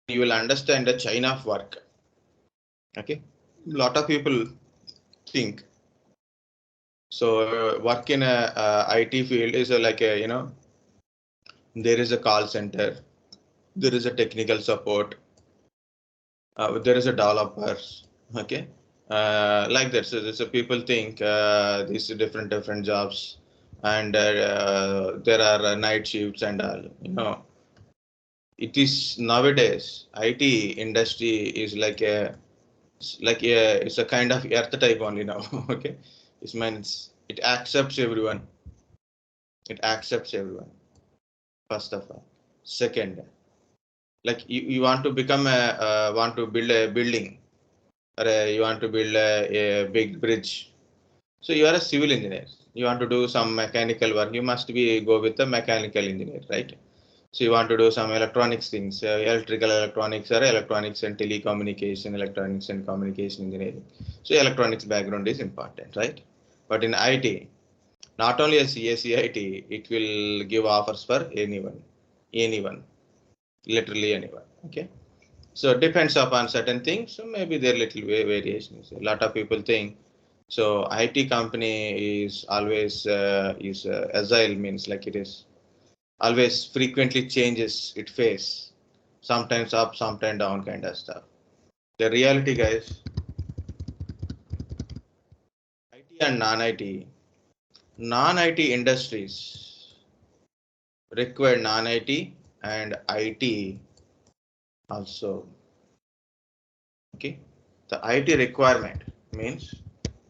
you will understand the chain of work. Okay, a lot of people think so. Work in a IT field is like a, there is a call center, there is a technical support, there is a developers. Okay, like that. So people think these different jobs, and there are night shifts and all. It is nowadays IT industry is it's a kind of earth type only now. Okay, it means it accepts everyone. It accepts everyone. First of all, second, like you want to become a want to build a building, or you want to build a big bridge. So you are a civil engineer. You want to do some mechanical work. You must be go with a mechanical engineer, right? So you want to do some electronics things, electrical electronics or electronics and telecommunication, electronics and communication engineering. So electronics background is important, right? But in IT, not only a CACIT, it will give offers for anyone, literally anyone. Okay. So it depends upon certain things. So maybe there are little variations. A lot of people think so. IT company is always agile, means like it is always frequently changes its face, sometimes up, sometimes down, kind of stuff. The reality, guys, IT and non-IT industries require non-IT and IT also. Okay, the IT requirement means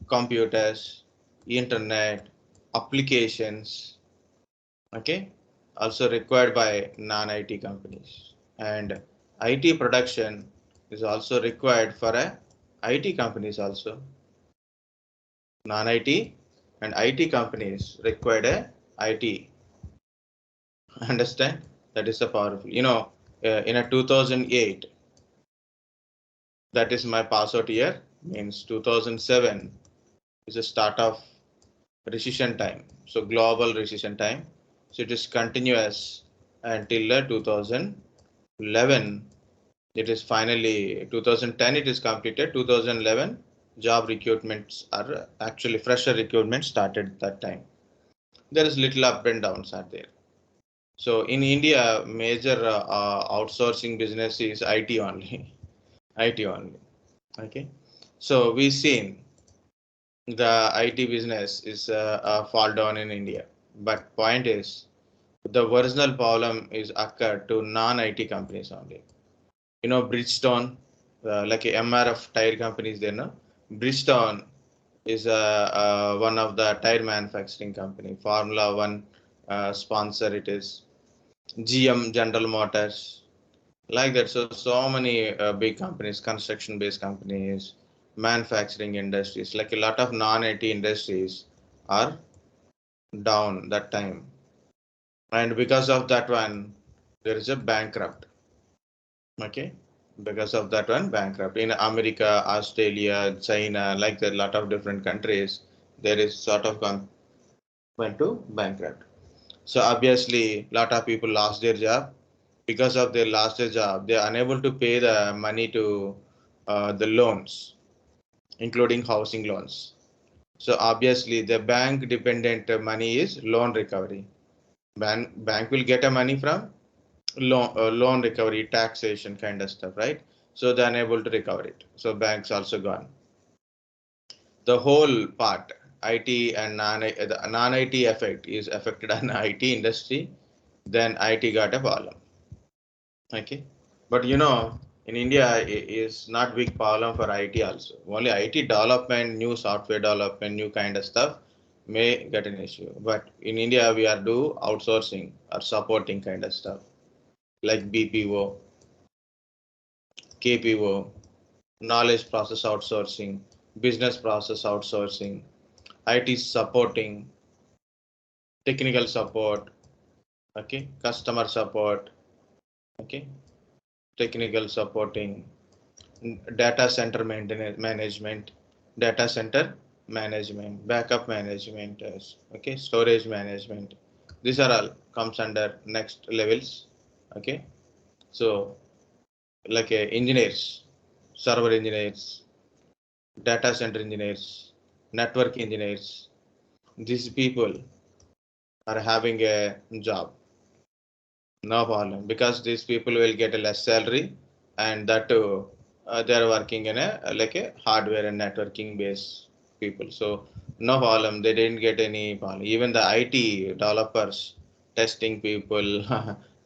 computers, internet, applications. Okay, also required by non-IT companies, and IT production is also required for a IT companies also. Non-IT and IT companies required a IT. Understand? That is the powerful. In a 2008, that is my pass out year, means 2007 is the start of recession time. So global recession time. So it is continuous until 2011. It is finally 2010. It is completed. 2011 job recruitments are actually fresher recruitment started that time. There is little up and downs are there. So in India, major outsourcing business is IT only. IT only. Okay. So we've seen the IT business is fall down in India. But point is, the original problem is occurred to non-IT companies only. Bridgestone, like a MRF tire companies there, no? Bridgestone is one of the tire manufacturing company. Formula One sponsor it is. GM, General Motors, like that. So many big companies, construction-based companies, manufacturing industries, like a lot of non-IT industries are down that time, and because of that one, there is a bankrupt. Okay, because of that one, bankrupt in America, Australia, China, like a lot of different countries, there is sort of went to bankrupt. So obviously, lot of people lost their job. Because of their lost their job, they are unable to pay the money to the loans, including housing loans. So obviously, the bank dependent money is loan recovery. Bank will get a money from loan recovery, taxation kind of stuff, right? So they're unable to recover it. So banks also gone. The whole part, IT and the non-IT effect is affected on IT industry. Then IT got a problem. Okay, but in India is not big problem for IT also. Only IT development, new software development, new kind of stuff may get an issue. But in India, we are do outsourcing or supporting kind of stuff like BPO, KPO, knowledge process outsourcing, business process outsourcing, IT supporting, technical support, okay, customer support, okay, technical supporting, data center maintenance management, data center management, backup management, okay, storage management. These are all comes under next levels. Okay, so like engineers, server engineers, data center engineers, network engineers. These people are having a job. No problem, because these people will get a less salary, and that too, they are working in a like a hardware and networking based people. So no problem, they didn't get any problem. Even the IT developers, testing people,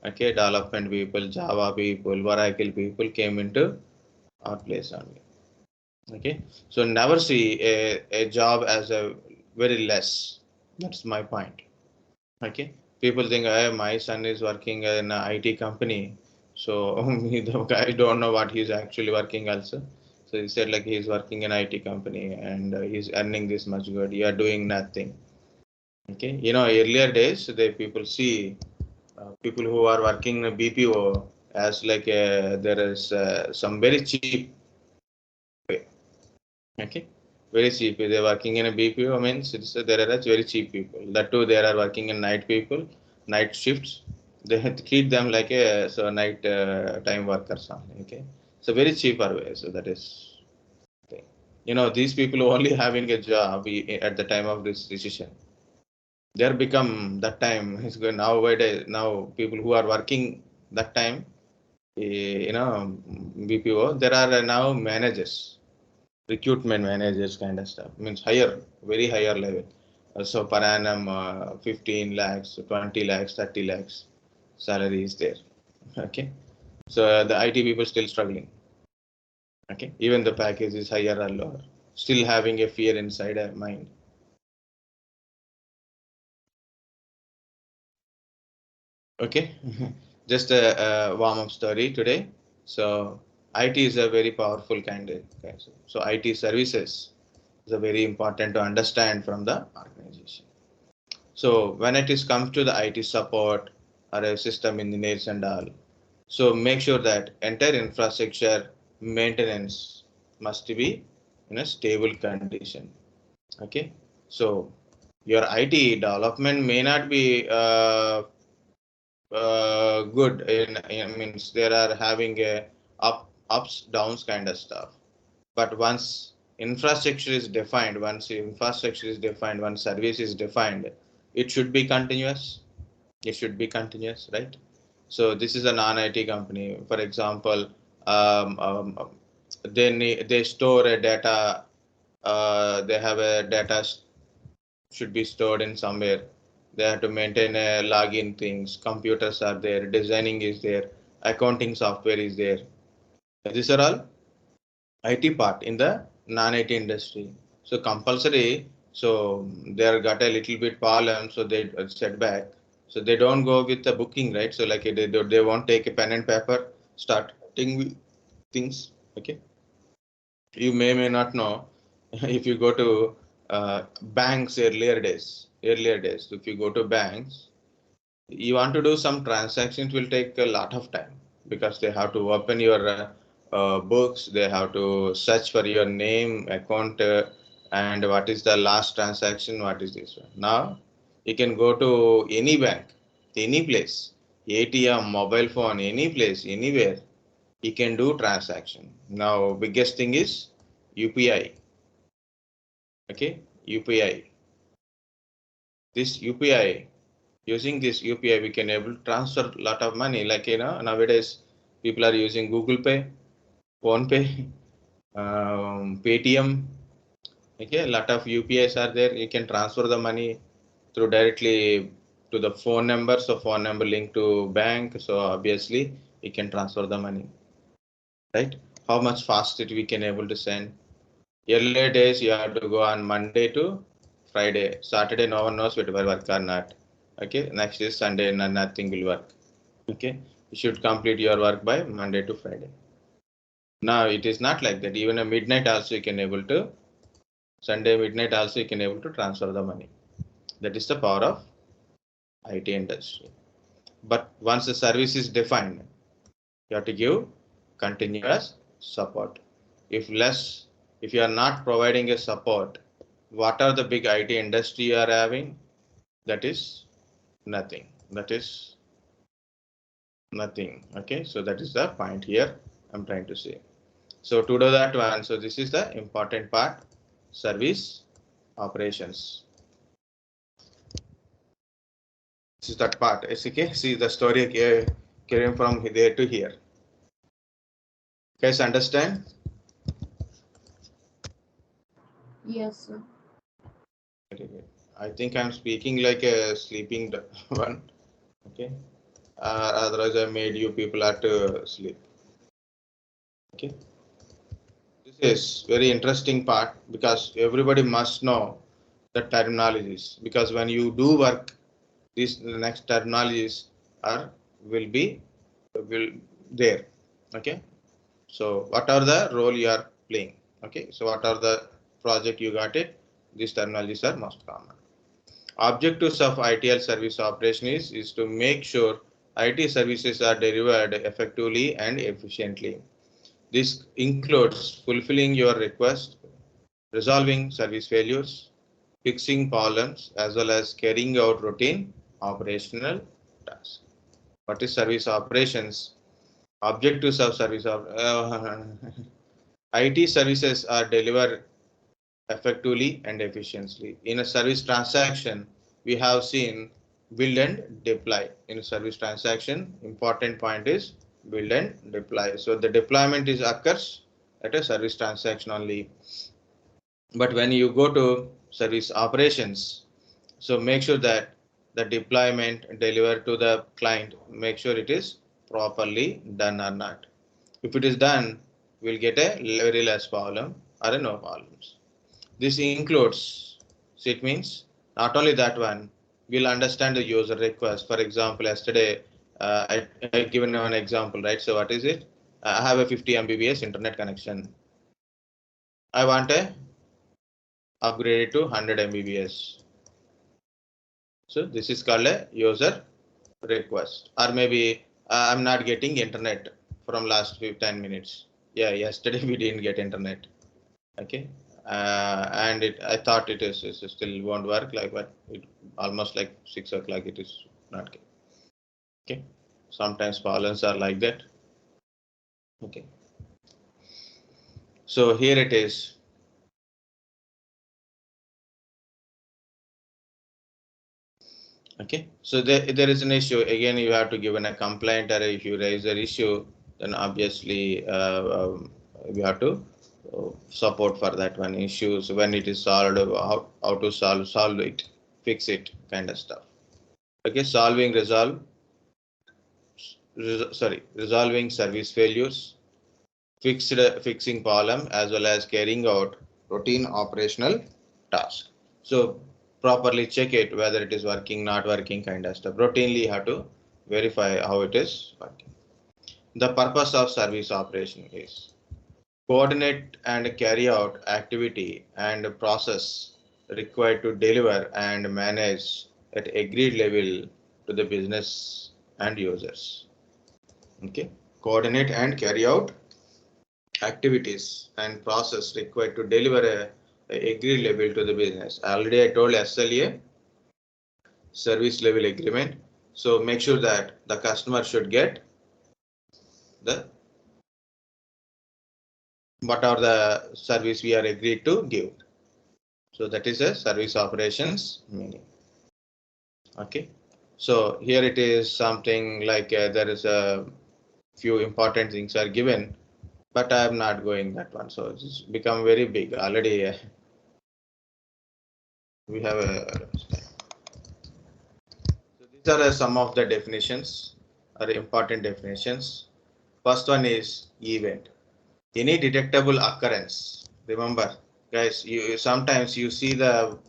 okay, development people, Java people, Oracle people came into our place only. Okay, so never see a job as a very less. That's my point. Okay, people think, hey, my son is working in an IT company, so the guy don't know what he's actually working also. So he said like he's working in IT company and he's earning this much good. You are doing nothing. Okay, earlier days the people see people who are working in BPO as like there is some very cheap pay. Okay, very cheap. They're working in a BPO means there are very cheap people. That too, there are working in night people, night shifts. They have to treat them like a night time workers only. Okay, so very cheaper way. So that is thing. These people only having a job at the time of this decision. They're become that time is going nowadays. Now people who are working that time, BPO, there are now managers, recruitment managers kind of stuff, means higher, very higher level. So per annum 15 lakhs, 20 lakhs, 30 lakhs salary is there. Okay, so the IT people still struggling. Okay, even the package is higher or lower, still having a fear inside their mind. Okay, just a warm-up story today. So IT is a very powerful kind of. Okay, so IT services is a very important to understand from the organization. So when it is comes to the IT support or a system engineers and all, so make sure that entire infrastructure maintenance must be in a stable condition. Okay, so your IT development may not be good in means there are having a ups downs kind of stuff. But once infrastructure is defined, once service is defined, it should be continuous. It should be continuous, right? So this is a non-IT company. For example, they store a data. They have a data should be stored in somewhere. They have to maintain a login things. Computers are there. Designing is there. Accounting software is there. These are all IT part in the non-IT industry. So compulsory. So they are got a little bit problem. So they set back. So they don't go with the booking, right? So like they won't take a pen and paper, starting things. Okay. You may not know if you go to banks earlier days, if you go to banks, you want to do some transactions will take a lot of time because they have to open your books, they have to search for your name, account, and what is the last transaction, what is this one. Now you can go to any bank, any place, ATM, mobile phone, any place, anywhere, you can do transaction. Now biggest thing is UPI. Okay, UPI. This UPI, using this UPI, we can able to transfer a lot of money. Like nowadays, people are using Google Pay, Phone Pay, Paytm. Okay, a lot of UPIs are there. You can transfer the money through directly to the phone number. So phone number linked to bank. So obviously, you can transfer the money. Right? How much faster we can able to send? Earlier days, you have to go on Monday to Friday. Saturday, no one knows whether work or not. Okay, next is Sunday, nothing will work. Okay, you should complete your work by Monday to Friday. Now it is not like that. Even a midnight also you can able to, Sunday midnight also you can able to transfer the money. That is the power of IT industry. But once the service is defined, you have to give continuous support. If you are not providing a support, what are the big IT industry you are having? That is nothing. That is nothing. Okay, so that is the point here. I'm trying to say. So to do that one, so this is the important part, service operations. This is that part. Okay, see the story carrying from there to here. Guys, understand? Yes, sir. Very good. I think I'm speaking like a sleeping one. Okay. Otherwise, I made you people have to sleep. Okay. This is very interesting part because everybody must know the terminologies, because when you do work, these the next terminologies are will there. Okay. So what are the role you are playing? Okay. So what are the project you got it? These terminologies are most common. Objectives of ITIL service operation is to make sure IT services are delivered effectively and efficiently. This includes fulfilling your request, resolving service failures, fixing problems, as well as carrying out routine operational tasks. What is service operations? Objectives of service of IT services are delivered effectively and efficiently. In a service transaction, we have seen build and deploy. In a service transaction, important point is build and deploy. So the deployment is occurs at a service transaction only. But when you go to service operations, so make sure that the deployment delivered to the client, make sure it is properly done or not. If it is done, we'll get a very less problem or no problems. This includes, so it means not only that one, we'll understand the user request. For example, yesterday I given an example, right? So what is it? I have a 50 Mbps internet connection. I want a upgrade it to 100 Mbps. So this is called a user request. Or maybe I'm not getting internet from last 10 minutes. Yeah, yesterday we didn't get internet. Okay. And I thought it is still won't work like, but it almost like 6 o'clock it is not okay. Sometimes problems are like that. Okay. So here it is. Okay. So there is an issue again. You have to give a complaint, or if you raise an issue, then obviously you have to support for that one issues when it is solved, how to solve it, fix it, kind of stuff. Okay. Resolving service failures, fixing problem, as well as carrying out routine operational tasks. So properly check it whether it is working, not working, kind of stuff. Routinely have to verify how it is working. The purpose of service operation is coordinate and carry out activity and process required to deliver and manage at agreed level to the business and users. Okay, coordinate and carry out activities and process required to deliver a agreed level to the business. Already I told SLA, service level agreement. So make sure that the customer should get the what are the service we are agreed to give. So that is a service operations meaning. Okay. So here it is something like there is a few important things are given, but I am not going that one. So it's become very big already. We have a. So these are some of the definitions, or important definitions. First one is event. Any detectable occurrence. Remember, guys, you sometimes you see the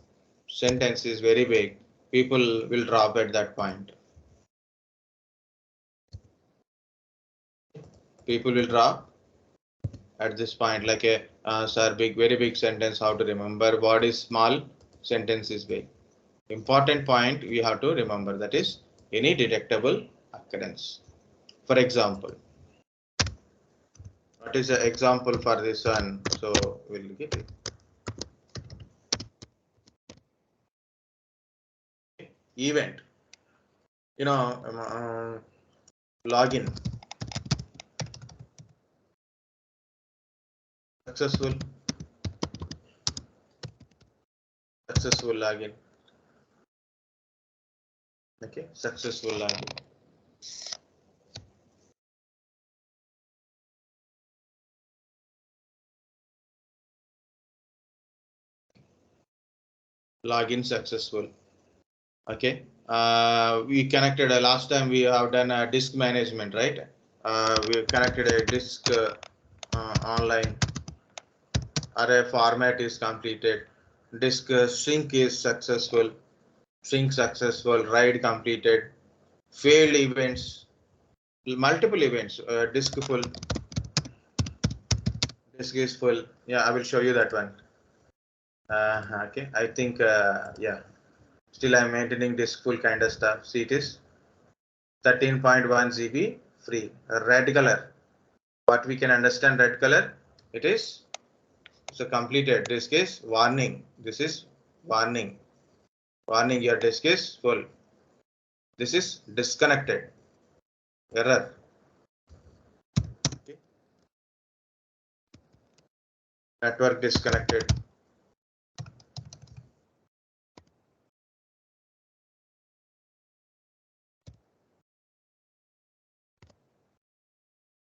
sentence is very big. People will drop at that point. People will drop at this point, like a sir, big, very big sentence. How to remember? What is small? Sentence is big. Important point we have to remember, that is any detectable occurrence. For example, what is the example for this one? So we'll get it. Event. You know, login. Successful login. Okay, successful login. Login successful. Okay, we connected last time we have done a disk management, right? We connected a disk online. Array format is completed. Disk shrink is successful. Shrink successful. Write completed. Failed events. Multiple events. Disk full. Disk is full. Yeah, I will show you that one. Okay, I think yeah. Still, I'm maintaining disk full kind of stuff. See, it is 13.1 GB free. Red color. What we can understand red color? It is so completed. Disk is warning. This is warning. Warning, your disk is full. This is disconnected. Error. Okay. Network disconnected.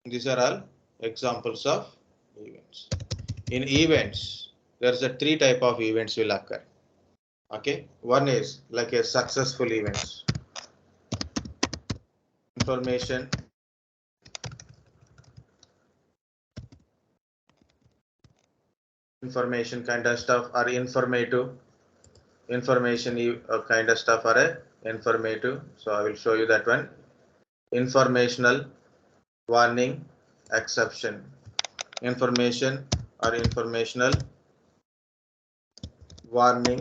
These are all examples of events. In events, there's a three type of events will occur. Okay, one is like a successful events. Information kind of stuff or informative information kind of stuff or a informative. So I will show you that one. Informational, warning, exception. Information or informational, warning.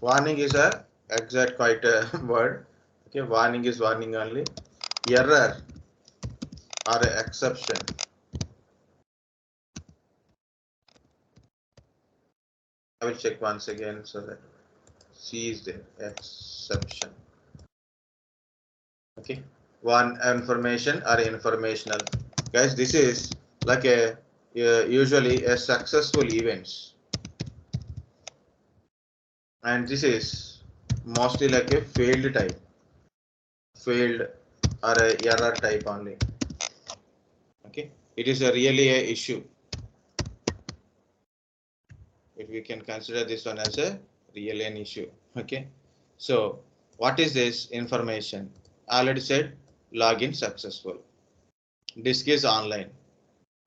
Warning is a exact quite a word. Okay, warning is warning only. Error or a exception. I will check once again so that C is there. Exception. Okay, one information or informational. Guys, this is like a usually a successful events, and this is mostly like a failed type, failed or a error type only. Okay, it is a really a issue. If we can consider this one as a really an issue. Okay, so what is this information? I already said login successful. Disk is online.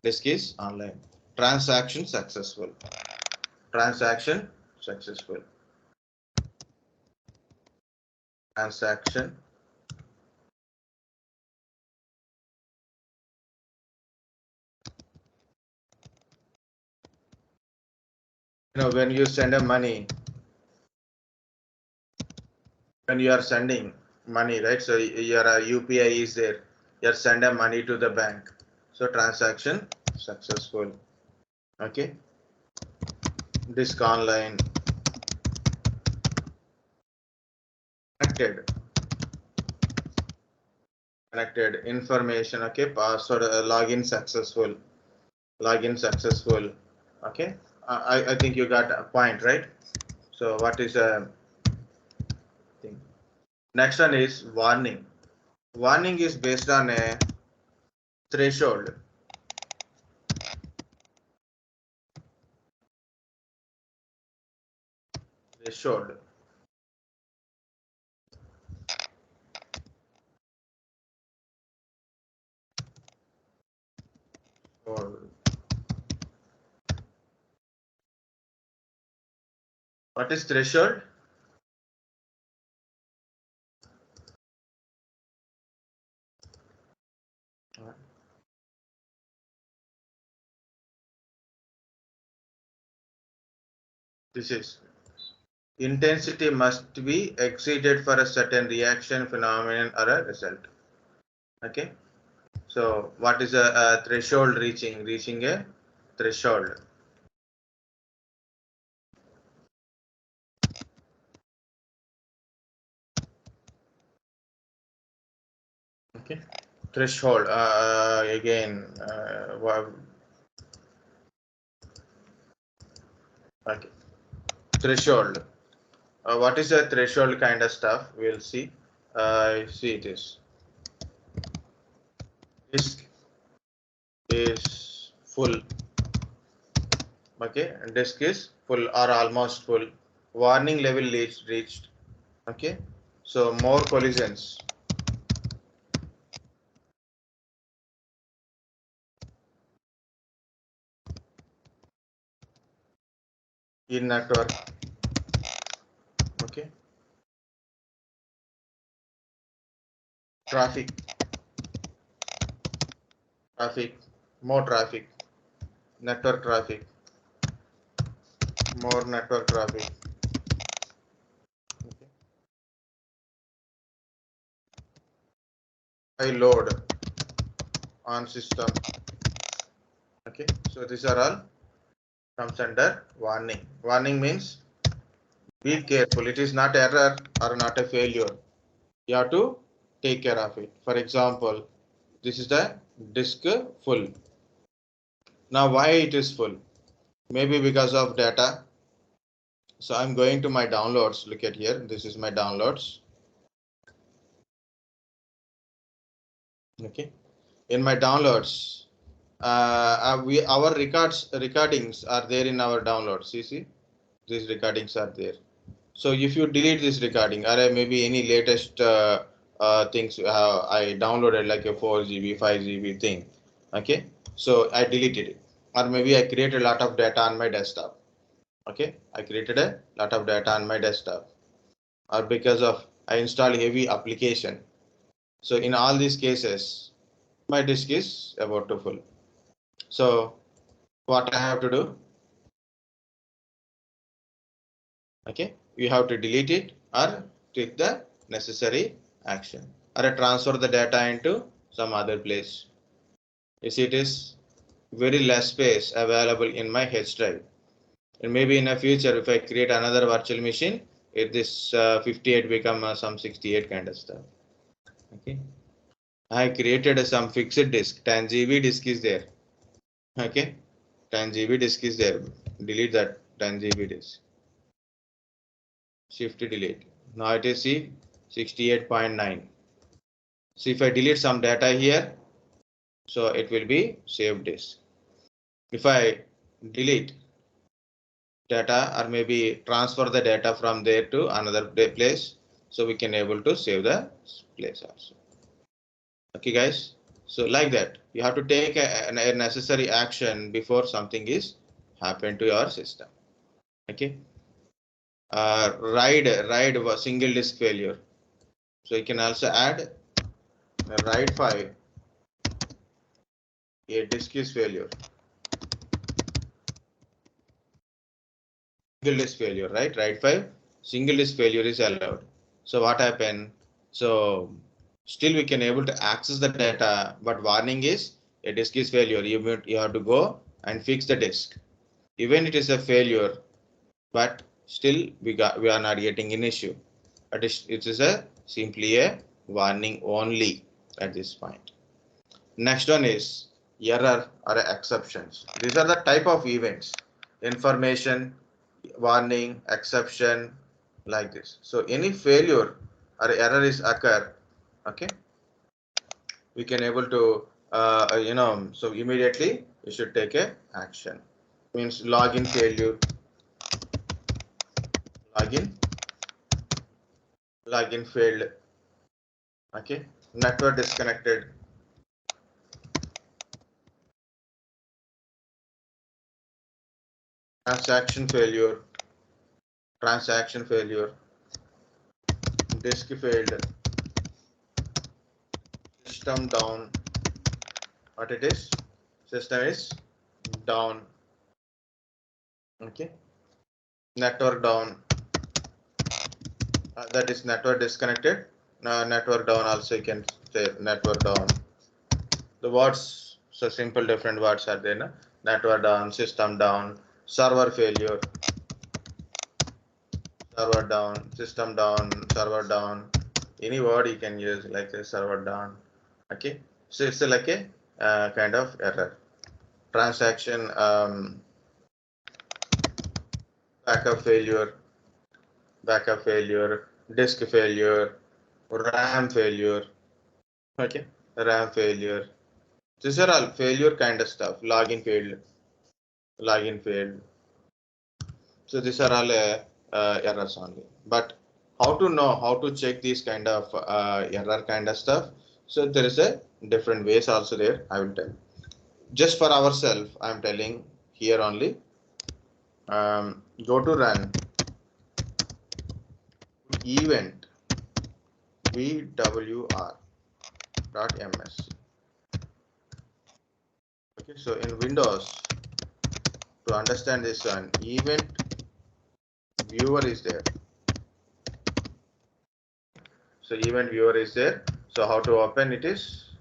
Disk is online. Transaction successful. Transaction successful. Transaction when you send a money, when you are sending money, right? So your UPI is there. You're sending money to the bank. So transaction successful. Okay. Disk online. Connected. Connected information. Okay. Password login successful. Login successful. Okay. I think you got a point, right? So what is a thing? Next one is warning. Warning is based on a threshold. Threshold. Or what is threshold? This is intensity must be exceeded for a certain reaction, phenomenon, or a result. Okay. So what is a threshold reaching? Reaching a threshold. Okay. Threshold. Again, Okay. Threshold. What is a threshold kind of stuff? We'll see. See it is. Disk is full. Okay, disk is full or almost full. Warning level reached. Okay, so more collisions. In network. Okay, traffic, more traffic, network traffic, more network traffic. Okay. High load on system. Okay, so these are all comes under warning. Warning means be careful. It is not error or not a failure. You have to take care of it. For example, this is the disk full. Now why it is full? Maybe because of data. So I'm going to my downloads. Look at here. This is my downloads. Okay. In my downloads, our recordings are there in our downloads. You see, these recordings are there. So if you delete this recording, or maybe any latest things I downloaded like a 4 GB, 5 GB thing. Okay, so I deleted it, or maybe I created a lot of data on my desktop. Okay, I created a lot of data on my desktop, or because of I installed heavy application. So in all these cases, my disk is about to full. So what I have to do? Okay, you have to delete it or take the necessary action, or transfer the data into some other place. You see, it is very less space available in my H drive. And maybe in the future, if I create another virtual machine, if this 58 become some 68 kind of stuff. Okay, I created some fixed disk. 10 GB disk is there. Okay, 10 GB disk is there. Delete that 10 GB disk. Shift delete. Now it is see 68.9. So if I delete some data here, so it will be saved disk. If I delete data or maybe transfer the data from there to another place, so we can able to save the place also. Okay guys, so like that you have to take a necessary action before something is happen to your system. Okay, ride single disk failure. So you can also add RAID 5, a disk is failure. Single disk failure, right? RAID 5, single disk failure is allowed. So what happened? So still we can able to access the data, but warning is a disk is failure. You have to go and fix the disk. Even it is a failure, but still we are not getting an issue. It is a simply a warning only at this point. Next one is error or exceptions. These are the type of events: information, warning, exception, like this. So any failure or error is occur, okay, we can able to so immediately you should take a action. Means login failure, login login failed, okay, network disconnected, transaction failure, disk failed, system down. What it is? System is down. Okay. Network down. That is network disconnected. Network down also you can say network down. The words, so simple different words are there. No? Network down, system down, server failure, server down, system down, server down. Any word you can use like this, server down. Okay. So it's like a kind of error. Transaction backup failure, disk failure, RAM failure. Okay, RAM failure. These are all failure kind of stuff. Login failed. So these are all errors only. But how to know how to check these kind of error kind of stuff? So there is a different ways also there. I will tell. Just for ourselves, I am telling here only. Go to run event bwr.ms. Okay, so in Windows, to understand this one, event viewer is there. So event viewer is there. So how to open it is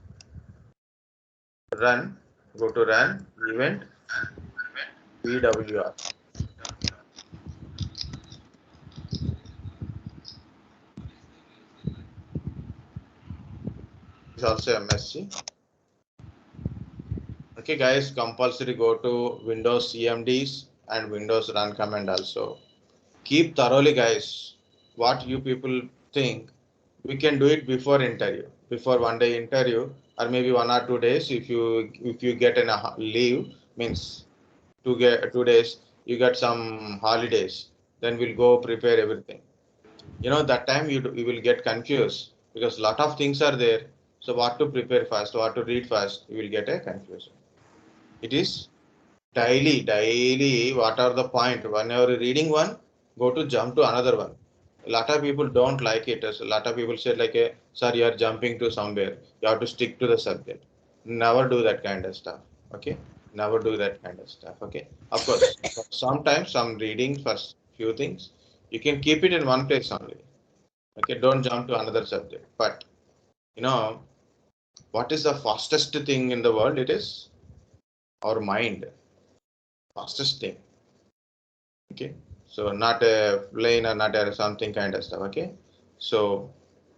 run. Go to run event bwr. It's also MSC. Okay, guys, compulsory go to Windows CMDs and Windows run command also. Keep thoroughly, guys. What you people think, we can do it before interview, before one day interview, or maybe 1 or 2 days. If you get a leave, means 2 days, you get some holidays, then we'll go prepare everything. That time you will get confused because lot of things are there. So what to prepare first, what to read first, you will get a confusion. It is daily, what are the point? Whenever reading one, go to jump to another one. A lot of people don't like it. As a lot of people say like, sir, you are jumping to somewhere. You have to stick to the subject. Never do that kind of stuff. Okay. Never do that kind of stuff. Okay. Of course, sometimes some reading first few things, you can keep it in one place only. Okay. Don't jump to another subject. But you know, what is the fastest thing in the world? It is our mind. Fastest thing. Okay, so not a plane or not a something kind of stuff. Okay, so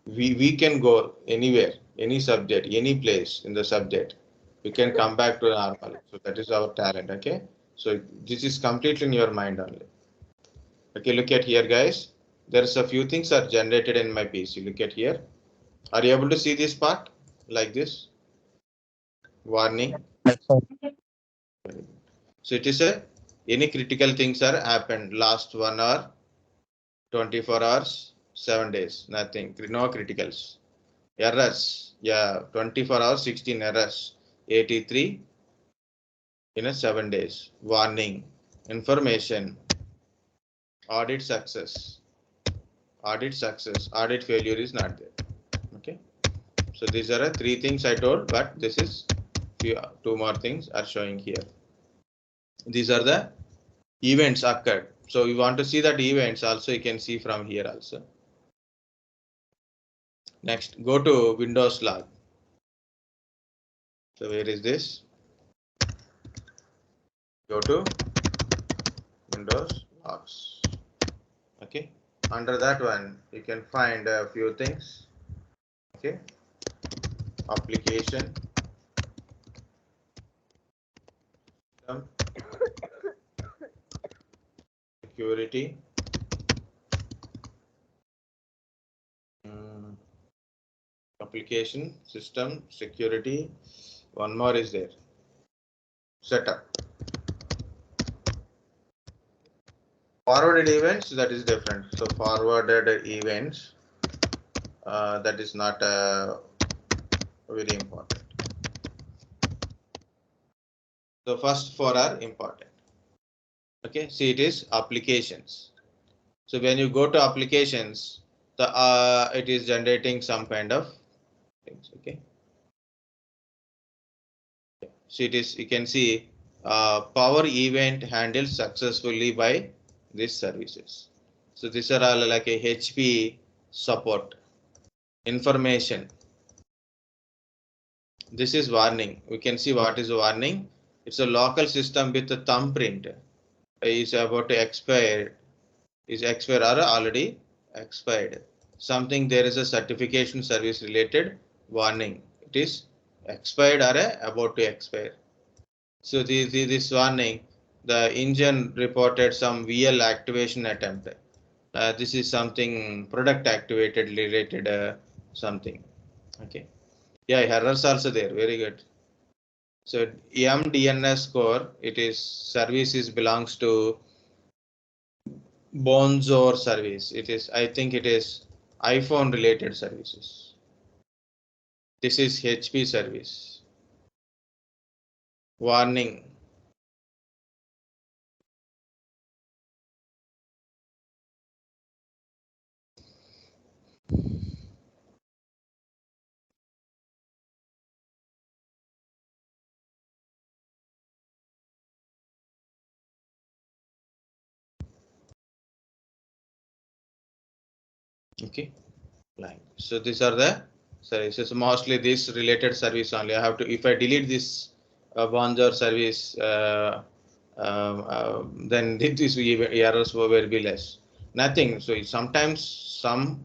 we can go anywhere, any subject, any place in the subject, we can come back to normal. So that is our talent. Okay, so this is completely in your mind only. Okay, look at here, guys. There's a few things are generated in my PC. Look at here. Are you able to see this part like this? Warning. So it is a any critical things are happened last 1 hour, 24 hours, 7 days, nothing, no criticals. Errors, yeah, 24 hours, 16 errors, 83 in a 7 days. Warning, information, audit success, audit failure is not there. Okay, so these are three things I told, but this is two more things are showing here. These are the events occurred. So you want to see that events also, you can see from here also. Next, go to Windows log. So where is this? Go to Windows logs. Okay, under that one you can find a few things. Okay, application, security, application, system, security. One more is there. Setup. Forwarded events, that is different. So forwarded events, that is not very important. So first four are important. Okay, see, it is applications. So when you go to applications, the it is generating some kind of things. Okay, so it is, you can see power event handled successfully by these services. So these are all like a HP support information. This is warning. We can see what is warning. It's a local system with a thumbprint. Is about to expire. Is expired or already expired. Something there is a certification service related warning. It is expired or about to expire. So this warning, the engine reported some VL activation attempt. This is something product activated related something. Okay. Yeah, errors also there. Very good. So MDNS core, it is services belongs to Bonjour service. It is, I think it is iPhone related services. This is HP service. Warning. Okay. Line. So these are the services. Mostly this related service only. I have to, if I delete this Bonjour service, then this errors will be less. Nothing. So sometimes some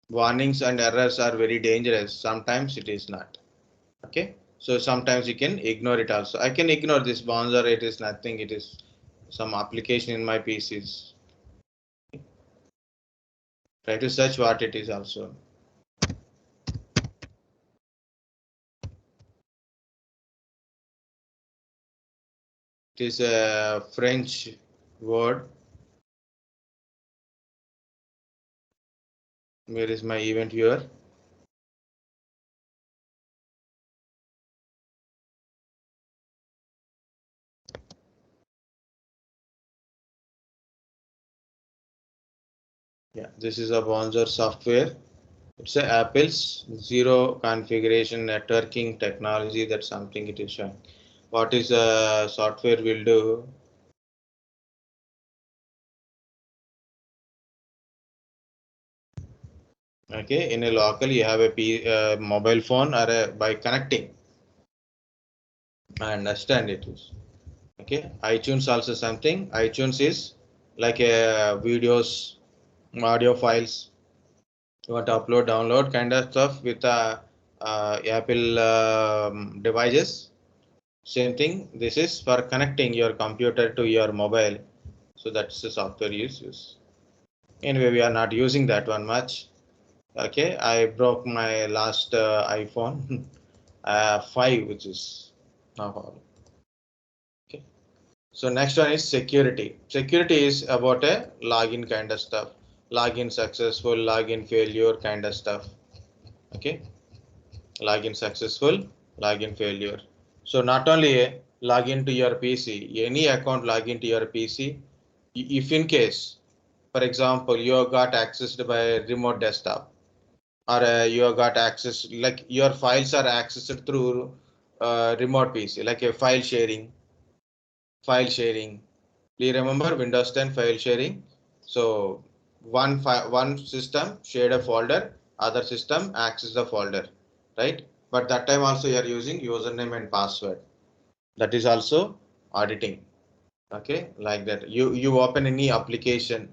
warnings and errors are very dangerous. Sometimes it is not. Okay. So sometimes you can ignore it also. I can ignore this Bonjour. It is nothing. It is some application in my PCs. Try to search what it is also. It is a French word. Where is my event viewer? Yeah, this is a Bonjour software. It's a Apple's zero configuration networking technology. That's something it is showing. What is the software will do? Okay, in a local you have a mobile phone or by connecting. I understand it is. Okay, iTunes also something. iTunes is like a videos, audio files. You want to upload, download kind of stuff with Apple devices. Same thing. This is for connecting your computer to your mobile. So that's the software you use. Anyway, we are not using that one much. Okay, I broke my last iPhone 5, which is now all. Okay. So next one is security. Security is about a login kind of stuff. Login successful, login failure kind of stuff. Okay. Login successful, login failure. So not only a login to your PC, any account login to your PC, if in case, for example, you got accessed by a remote desktop, or you got access, like your files are accessed through remote PC, like a file sharing. Do you remember Windows 10 file sharing? So one system shared a folder, other system access the folder, right? But that time also you are using username and password. That is also auditing. Okay, like that. You open any application,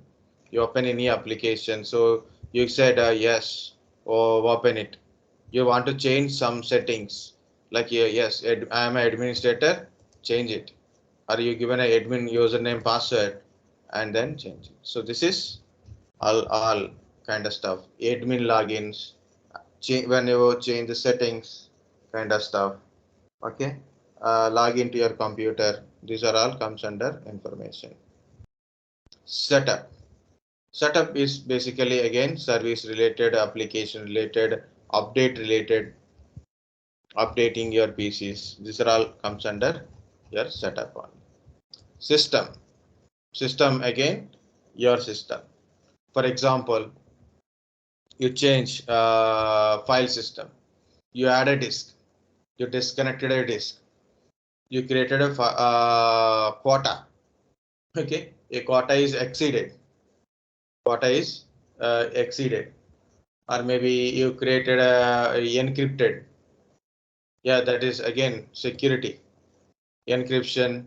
So you said yes, or open it. You want to change some settings, like yes, I am an administrator, change it. Are you given an admin username password and then change it? So this is all kind of stuff. Admin logins, when you change the settings, kind of stuff. Okay, log into your computer. These are all comes under information. Setup. Setup is basically again service related, application related, update related, updating your PCs. These are all comes under your setup one. System. System again, your system. For example, you change file system. You add a disk. You disconnected a disk. You created a quota. Okay, a quota is exceeded. Exceeded, or maybe you created a encrypted. Yeah, that is again security. Encryption,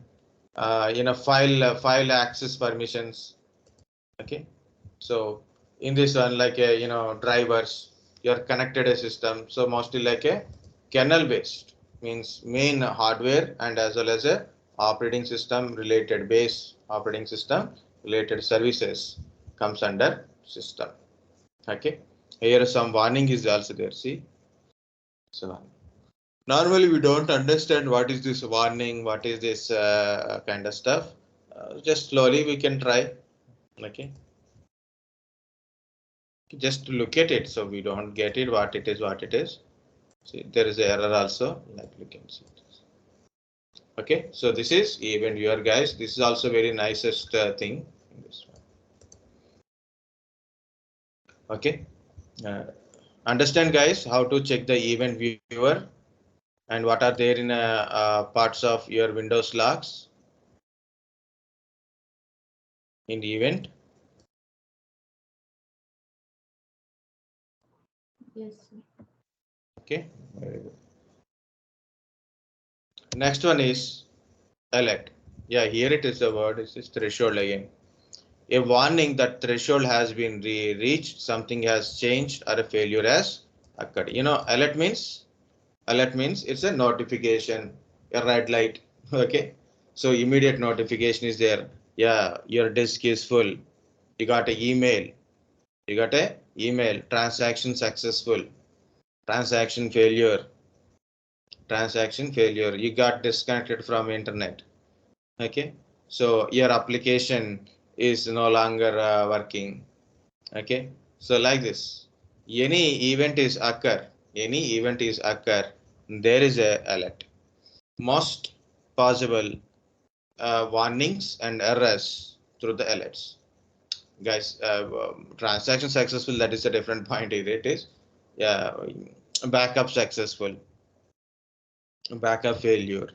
file access permissions. Okay, so in this one, like drivers, you're connected a system. So mostly like a kernel based, means main hardware and as well as a operating system related base, operating system related services comes under system. Okay, here some warning is also there. See, so normally we don't understand what is this warning, what is this kind of stuff. Just slowly we can try. Okay, just to look at it so we don't get it what it is, what it is. See, there is an error also, like you can see this. Okay, so this is event viewer, guys. This is also very nicest thing in this one. Okay, understand guys how to check the event viewer and what are there in parts of your Windows logs in the event. Yes, sir. Okay, very good. Next one is alert. Yeah, here it is the word. This is threshold again. A warning that threshold has been reached, something has changed, or a failure has occurred. You know, alert means it's a notification, a red light. Okay, so immediate notification is there. Yeah, your disk is full. You got an email. You got a email. Transaction successful. Transaction failure. Transaction failure. You got disconnected from internet. Okay, so your application is no longer working. Okay, so like this, any event is occur, there is a alert. Most possible warnings and errors through the alerts, guys. Transaction successful, that is a different point here. It is, yeah, backup successful, backup failure.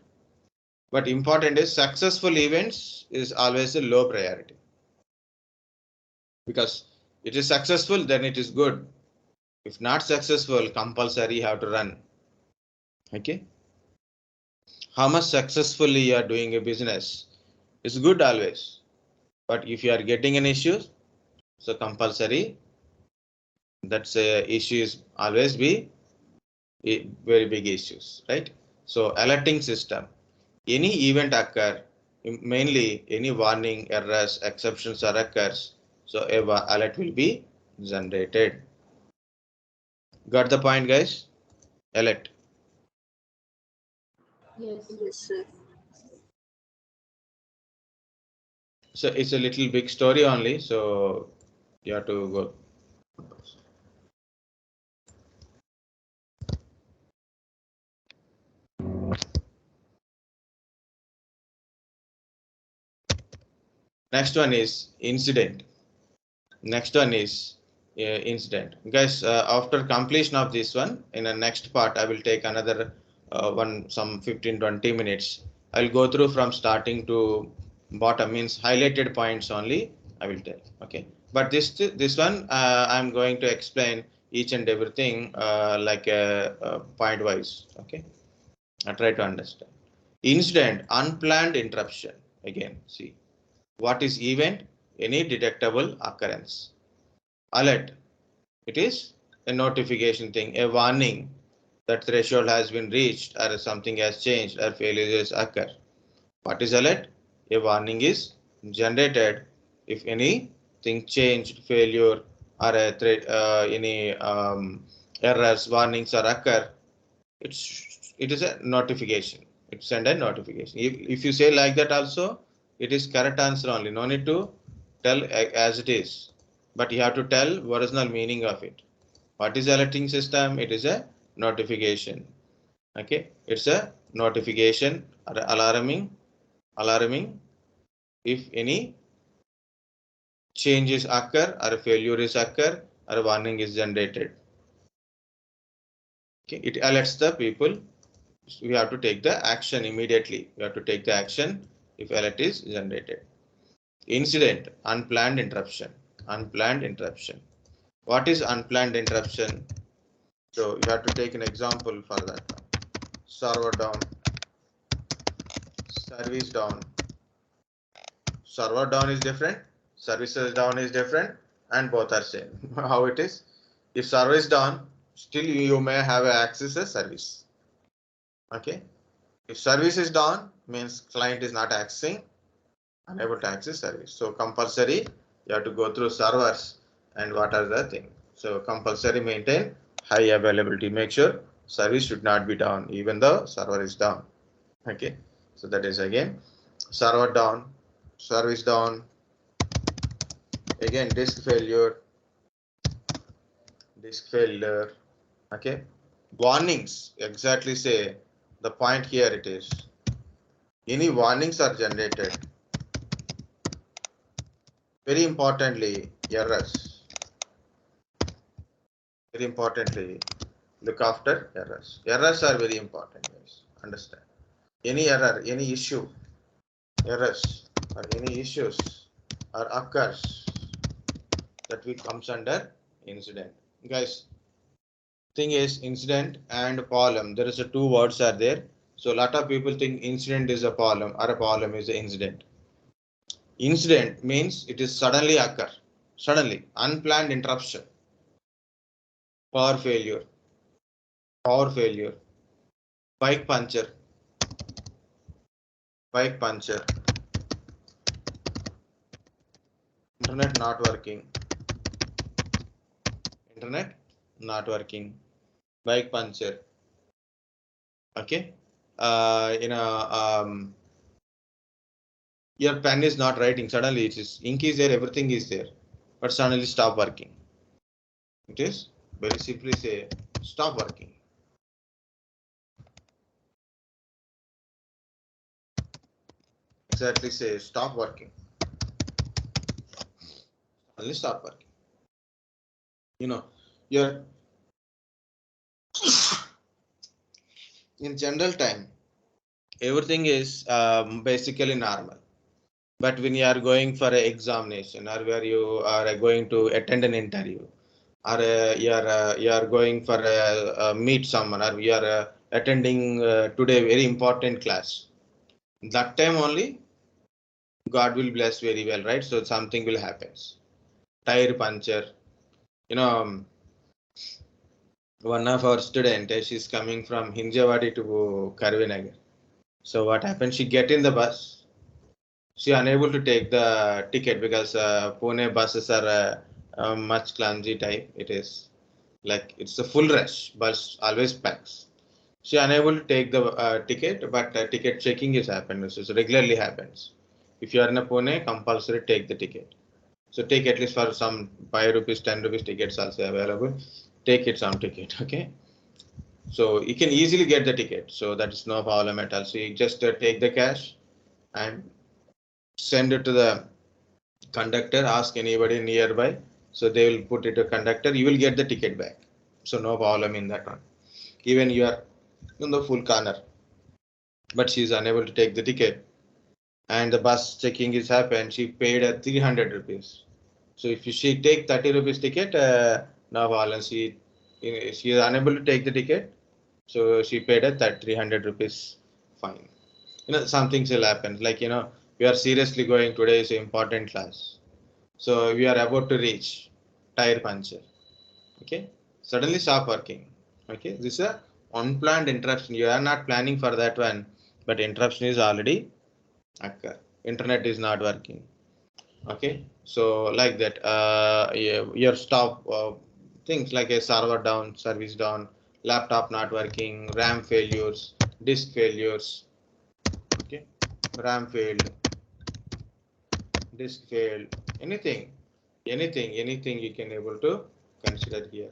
But important is successful events is always a low priority, because it is successful, then it is good. If not successful, compulsory you have to run. Okay, how much successfully you are doing a business is good always, but if you are getting an issue, so compulsory, that's a issue is always be a very big issues, right? So alerting system, any event occur, mainly any warning, errors, exceptions or occurs, so a alert will be generated. Got the point, guys? Alert. Yes. Yes, sir. So it's a little big story only, so you have to go. Next one is incident. Next one is incident. Guys, after completion of this one, in the next part, I will take another some 15-20 minutes. I'll go through from starting to bottom, means highlighted points only I will tell. Okay, but this one I'm going to explain each and everything like point wise. Okay, I try to understand. Incident, unplanned interruption. Again, see. What is event? Any detectable occurrence. Alert. It is a notification thing, a warning that threshold has been reached or something has changed or failures occur. What is alert? A warning is generated if anything changed, failure or a threat, any errors, warnings or occur. It is a notification. It send a notification. If you say like that also, it is correct answer only. No need to tell as it is, but you have to tell original meaning of it. What is alerting system? It is a notification. Okay, it's a notification or alarming if any changes occur or failure is occur or warning is generated. Okay, it alerts the people. We have to take the action immediately. We have to take the action if alert is generated. Incident, unplanned interruption. Unplanned interruption. What is unplanned interruption? So you have to take an example for that. Server down, service down. Server down is different, services down is different, and both are same. How it is? If service down, still you may have access a service. Okay. If service is down, means client is not accessing, unable to access service. So compulsory, you have to go through servers and what are the things. So compulsory maintain high availability. Make sure service should not be down, even though server is down. Okay. So that is again server down, service down, again disk failure, okay. Warnings, exactly say the point here it is. Any warnings are generated. Very importantly, errors. Very importantly, look after errors. Errors are very important, guys. Understand. Any error, any issue, errors or any issues or occurs, that will comes under incident. Guys, thing is incident and problem. There is a two words are there. So a lot of people think incident is a problem or a problem is an incident. Incident means it is suddenly occur. Suddenly, unplanned interruption, power failure, bike puncture, internet not working, internet not working, bike puncture. Okay, your pen is not writing. Suddenly, it is ink is there, everything is there, but suddenly stop working. It is very simply say stop working. Exactly say stop working. Only stop working. Your in general time, everything is basically normal. But when you are going for an examination or where you are going to attend an interview or you are going for meet someone or you are attending today very important class, that time only God will bless very well, right? So something will happen. Tire puncture, you know, one of our student, she's coming from Hinjawadi to Karvinagar. So what happened? She get in the bus. She unable to take the ticket because Pune buses are much clumsy type. It is like it's a full rush. Bus always packs. She unable to take the ticket, but ticket checking is happened. This is regularly happens. If you are in a Pune, compulsory take the ticket. So take at least for some 5 rupees, 10 rupees tickets also available. Take it some ticket, okay? So you can easily get the ticket. So that is no problem at all. So you just take the cash and send it to the conductor. Ask anybody nearby. So they will put it to conductor. You will get the ticket back. So no problem in that one. Even you are in the full corner, but she is unable to take the ticket. And the bus checking is happened. She paid 300 rupees. So if she take 30 rupees ticket, now balance she is unable to take the ticket, so she paid a 300 rupees fine. Some things will happen. Like we are seriously going today is an important class, so we are about to reach tire puncture. Okay, suddenly stop working. Okay, this is a unplanned interruption. You are not planning for that one, but interruption is already occur. Internet is not working. Okay, so like that your stop things like a server down, service down, laptop not working, RAM failures, disk failures. Okay, RAM failed, disk failed, anything you can able to consider here.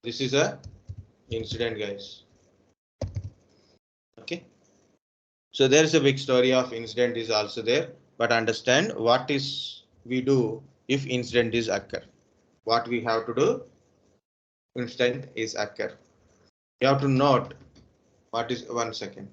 This is a incident, guys. Okay, so there is a big story of incident is also there, but understand what is we do if incident is occur. What we have to do instant is occur. You have to note what is 1 second.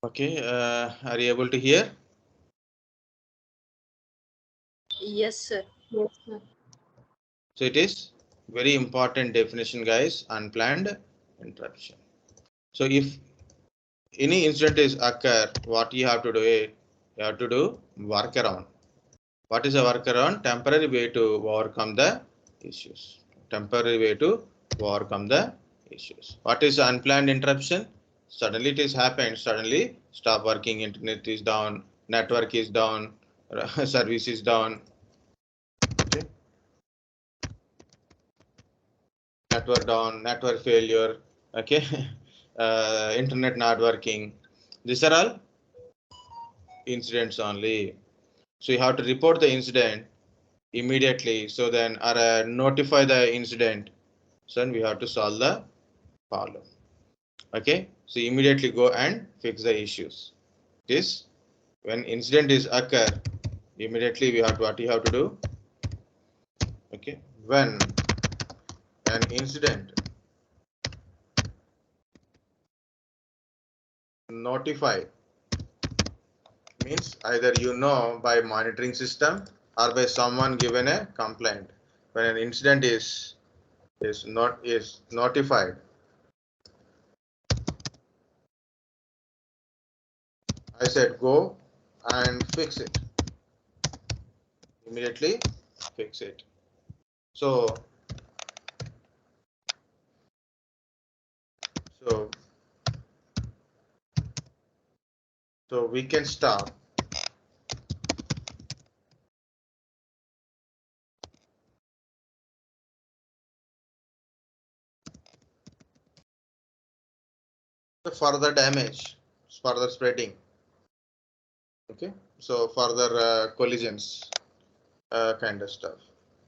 Okay, are you able to hear? Yes, sir. Yes, sir. So it is very important definition, guys, unplanned interruption. So if any incident is occur, what you have to do is you have to do workaround. What is a workaround? Temporary way to overcome the issues. Temporary way to overcome the issues. What is unplanned interruption? Suddenly it is happened. Suddenly stop working. Internet is down. Network is down. Service is down. Okay. Network down. Network failure. Okay. Internet not working. These are all incidents only. So you have to report the incident immediately. So then, or notify the incident. So then we have to solve the problem. Okay. So immediately go and fix the issues. This when incident is occur, immediately we have to what you have to do. Okay. When an incident notify means either you know by monitoring system or by someone given a complaint. When an incident is notified, I said go and fix it. Immediately fix it. So so so we can stop the further damage, further spreading. Okay, so further collisions, kind of stuff.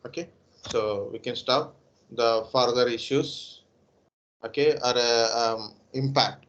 Okay, so we can stop the further issues. Okay, or impact.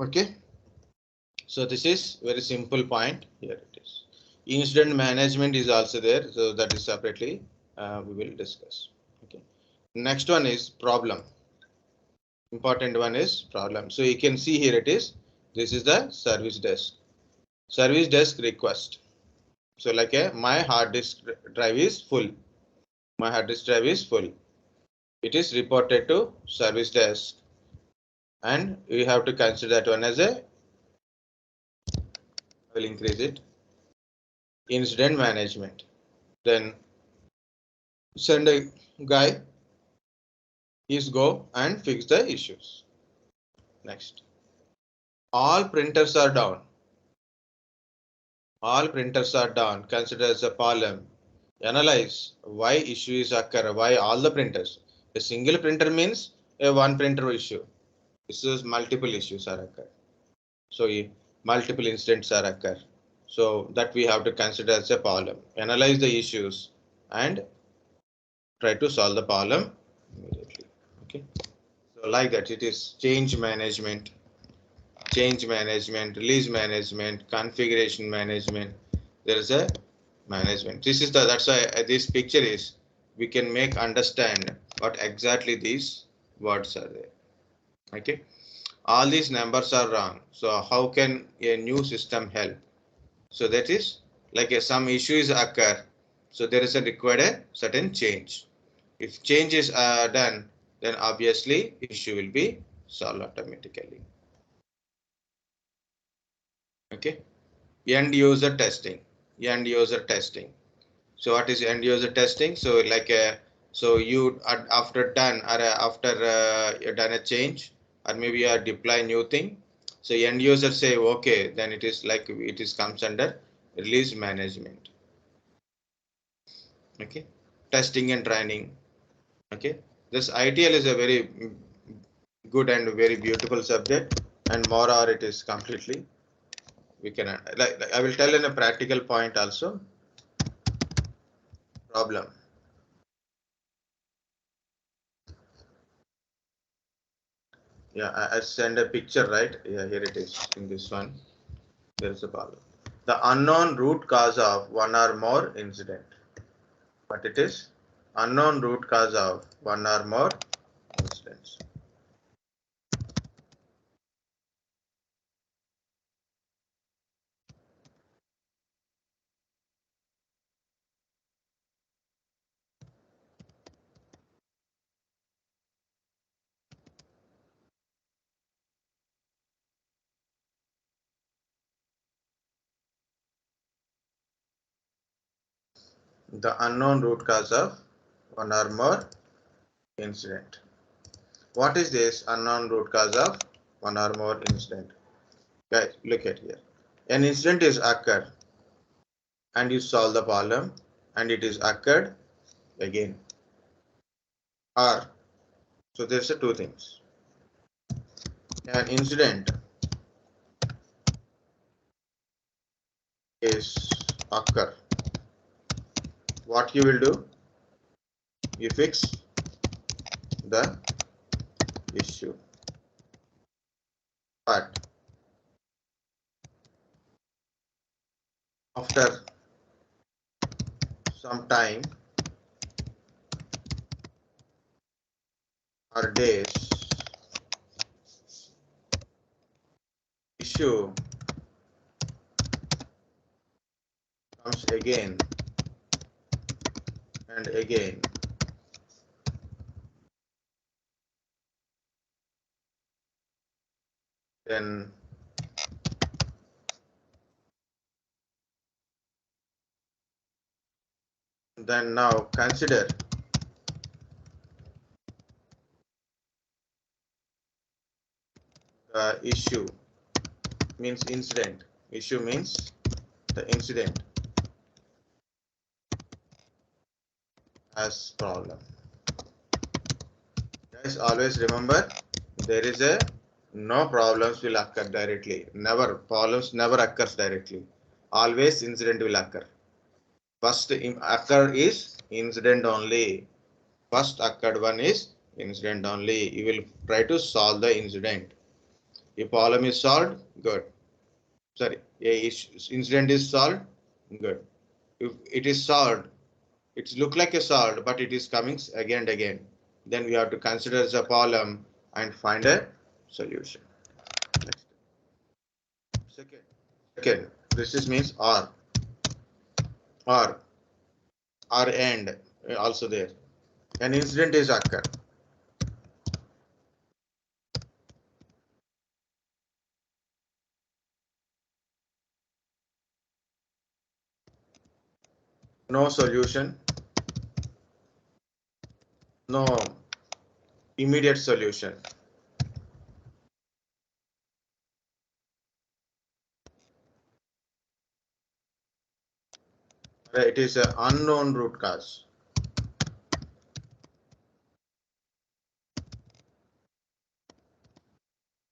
Okay, so this is very simple point. Here it is. Incident management is also there, so that is separately we will discuss. Okay, next one is problem. Important one is problem. So you can see here it is. This is the service desk. Service desk request. So like my hard disk drive is full. My hard disk drive is full. It is reported to service desk, and we have to consider that one as a. I will increase it. Incident management. Then send a guy. Is go and fix the issues. Next. All printers are down. All printers are down. Consider as a problem. Analyze why issues occur. Why all the printers? A single printer means a one printer issue. This is multiple issues are occur. So multiple incidents are occur. So that we have to consider as a problem. Analyze the issues and try to solve the problem immediately. Okay. So like that, it is change management, release management, configuration management. There is a management. This is that's why this picture is we can make understand what exactly these words are there. Okay, all these numbers are wrong. So how can a new system help? So that is like some issues occur. So there is a required a certain change. If change is done, then obviously issue will be solved automatically. Okay. End user testing. End user testing. So what is end user testing? So like so you after done or after you done a change or maybe you deploy new thing. So end user say okay, then it is like it is comes under release management. Okay, testing and training. Okay, this ITL is a very good and very beautiful subject, and more or it is completely. We can like I will tell in a practical point also. Problem. Yeah, I send a picture, right? Yeah, here it is in this one. There is a problem. The unknown root cause of one or more incident. But it is unknown root cause of one or more incidents. The unknown root cause of one or more incident. What is this unknown root cause of one or more incident? Guys, look at here. An incident is occurred and you solve the problem and it is occurred again. Or, so there's two things. An incident is occur. What you will do? You fix the issue. But after some time or days, issue comes again and again. Then now consider the issue means incident. Issue means the incident as problem. Guys, always remember there is a no problems will occur directly. Never problems never occurs directly. Always incident will occur. First occur is incident only. First occurred one is incident only. You will try to solve the incident. If problem is solved, good. Sorry, a incident is solved, good. If it is solved, it's look like a solved, but it is coming again and again. Then we have to consider the problem and find a solution. Next. Second, this is means or and also there. An incident is occur. No solution, no immediate solution. It is an unknown root cause.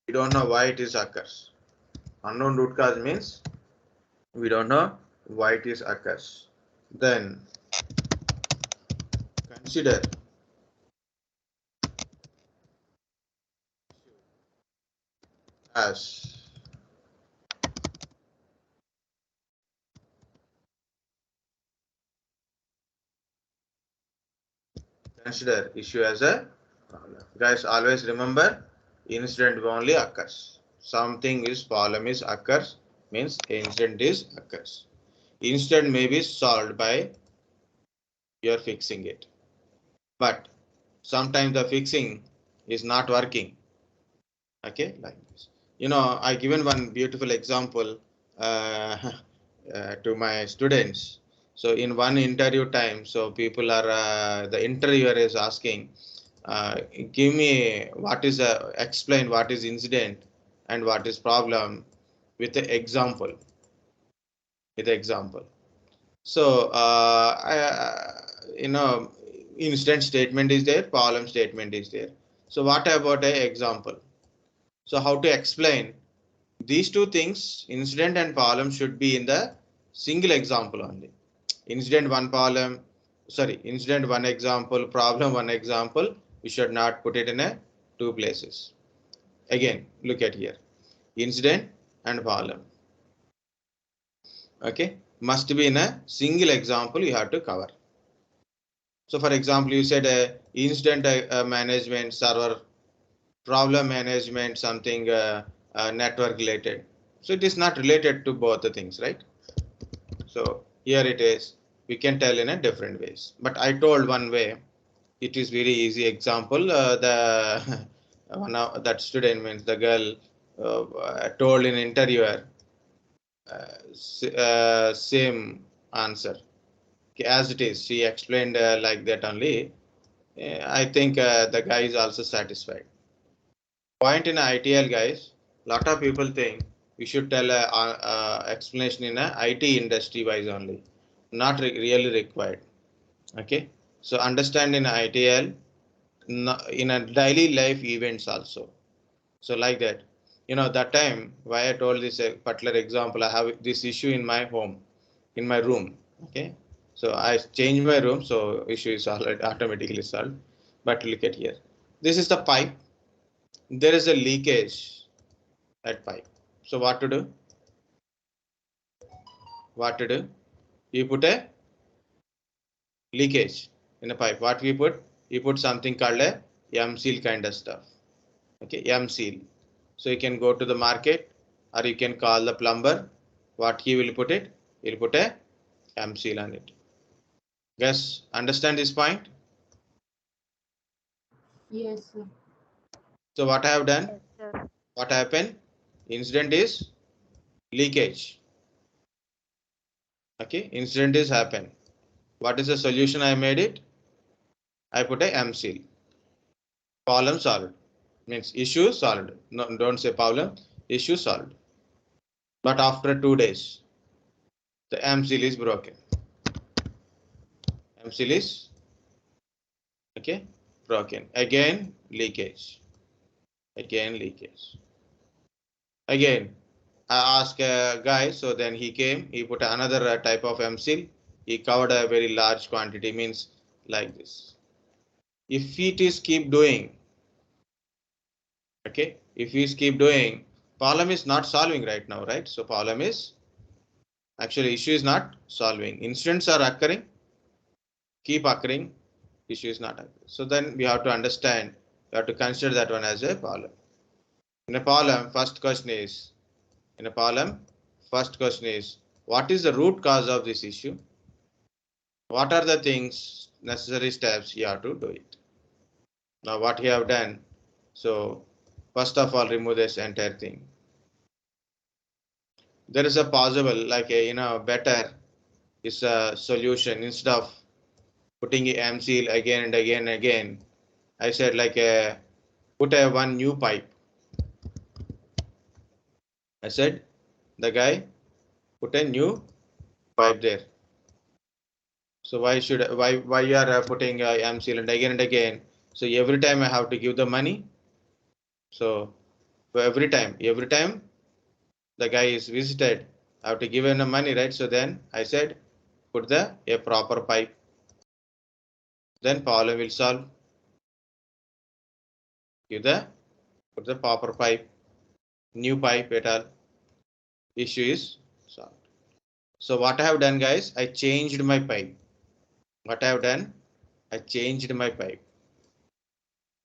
We don't know why it is occurs. Unknown root cause means we don't know why it is occurs. Then consider as issue as a problem. Guys, always remember incident only occurs. Something is problem is occurs means incident is occurs. Incident may be solved by you're fixing it, but sometimes the fixing is not working. Okay, like this. I given one beautiful example to my students. So in one interview time, so people are the interviewer is asking, give me what is explain what is incident and what is problem with the example. with the example. So incident statement is there, problem statement is there. So what about an example? So how to explain these two things, incident and problem, should be in the single example only. Incident one problem, sorry, incident one example, problem one example. We should not put it in a two places. Again, look at here, incident and problem. Okay, must be in a single example you have to cover. So for example, you said incident management server, problem management something network related. So it is not related to both the things, right? So here it is, we can tell in a different ways, but I told one way. It is very easy example. The one of that student, means the girl, told in interviewer same answer. Okay, as it is, she explained like that only. I think the guy is also satisfied. Point in ITL, guys, lot of people think we should tell a explanation in a IT industry wise only, not really required. Okay, so understand in ITL, in a daily life events also. So like that, that time why I told this particular example, I have this issue in my home, in my room. Okay, so I change my room, so issue is already automatically solved. But look at here, this is the pipe, there is a leakage at pipe. So what to do? What to do? You put a leakage in a pipe. What we put? You put something called a M seal kind of stuff. Okay, M seal. So you can go to the market or you can call the plumber. What he will put it? He'll put a M seal on it. Guys, understand this point? Yes, sir. So what I have done? Yes, sir. What happened? Incident is leakage. Okay, incident is happened. What is the solution I made it? I put a M seal. Problem solved. Means issue solved. No, don't say problem. Issue solved. But after 2 days, the M seal is broken. M seal is okay broken. Again leakage. Again leakage. Again, I asked a guy, so then he came. He put another type of M seal. He covered a very large quantity. Means like this. If it is keep doing, okay, if we keep doing, problem is not solving right now, right? So problem is actually issue is not solving. Incidents are occurring, keep occurring, issue is not occurring. So then we have to understand, we have to consider that one as a problem. In a problem, first question is, what is the root cause of this issue? What are the things, necessary steps you have to do it? Now what you have done, so first of all, remove this entire thing. There is a possible, like a, better is a solution. Instead of putting a M seal again and again and again, I said like a put a one new pipe. I said the guy put a new pipe there. So why you are putting M seal and again? So every time I have to give the money. So every time the guy is visited, I have to give him the money, right? So then I said put a proper pipe. Then problem will solve. Put the proper pipe, new pipe at all. Issue is solved. So what I have done, guys, I changed my pipe. What I have done, I changed my pipe.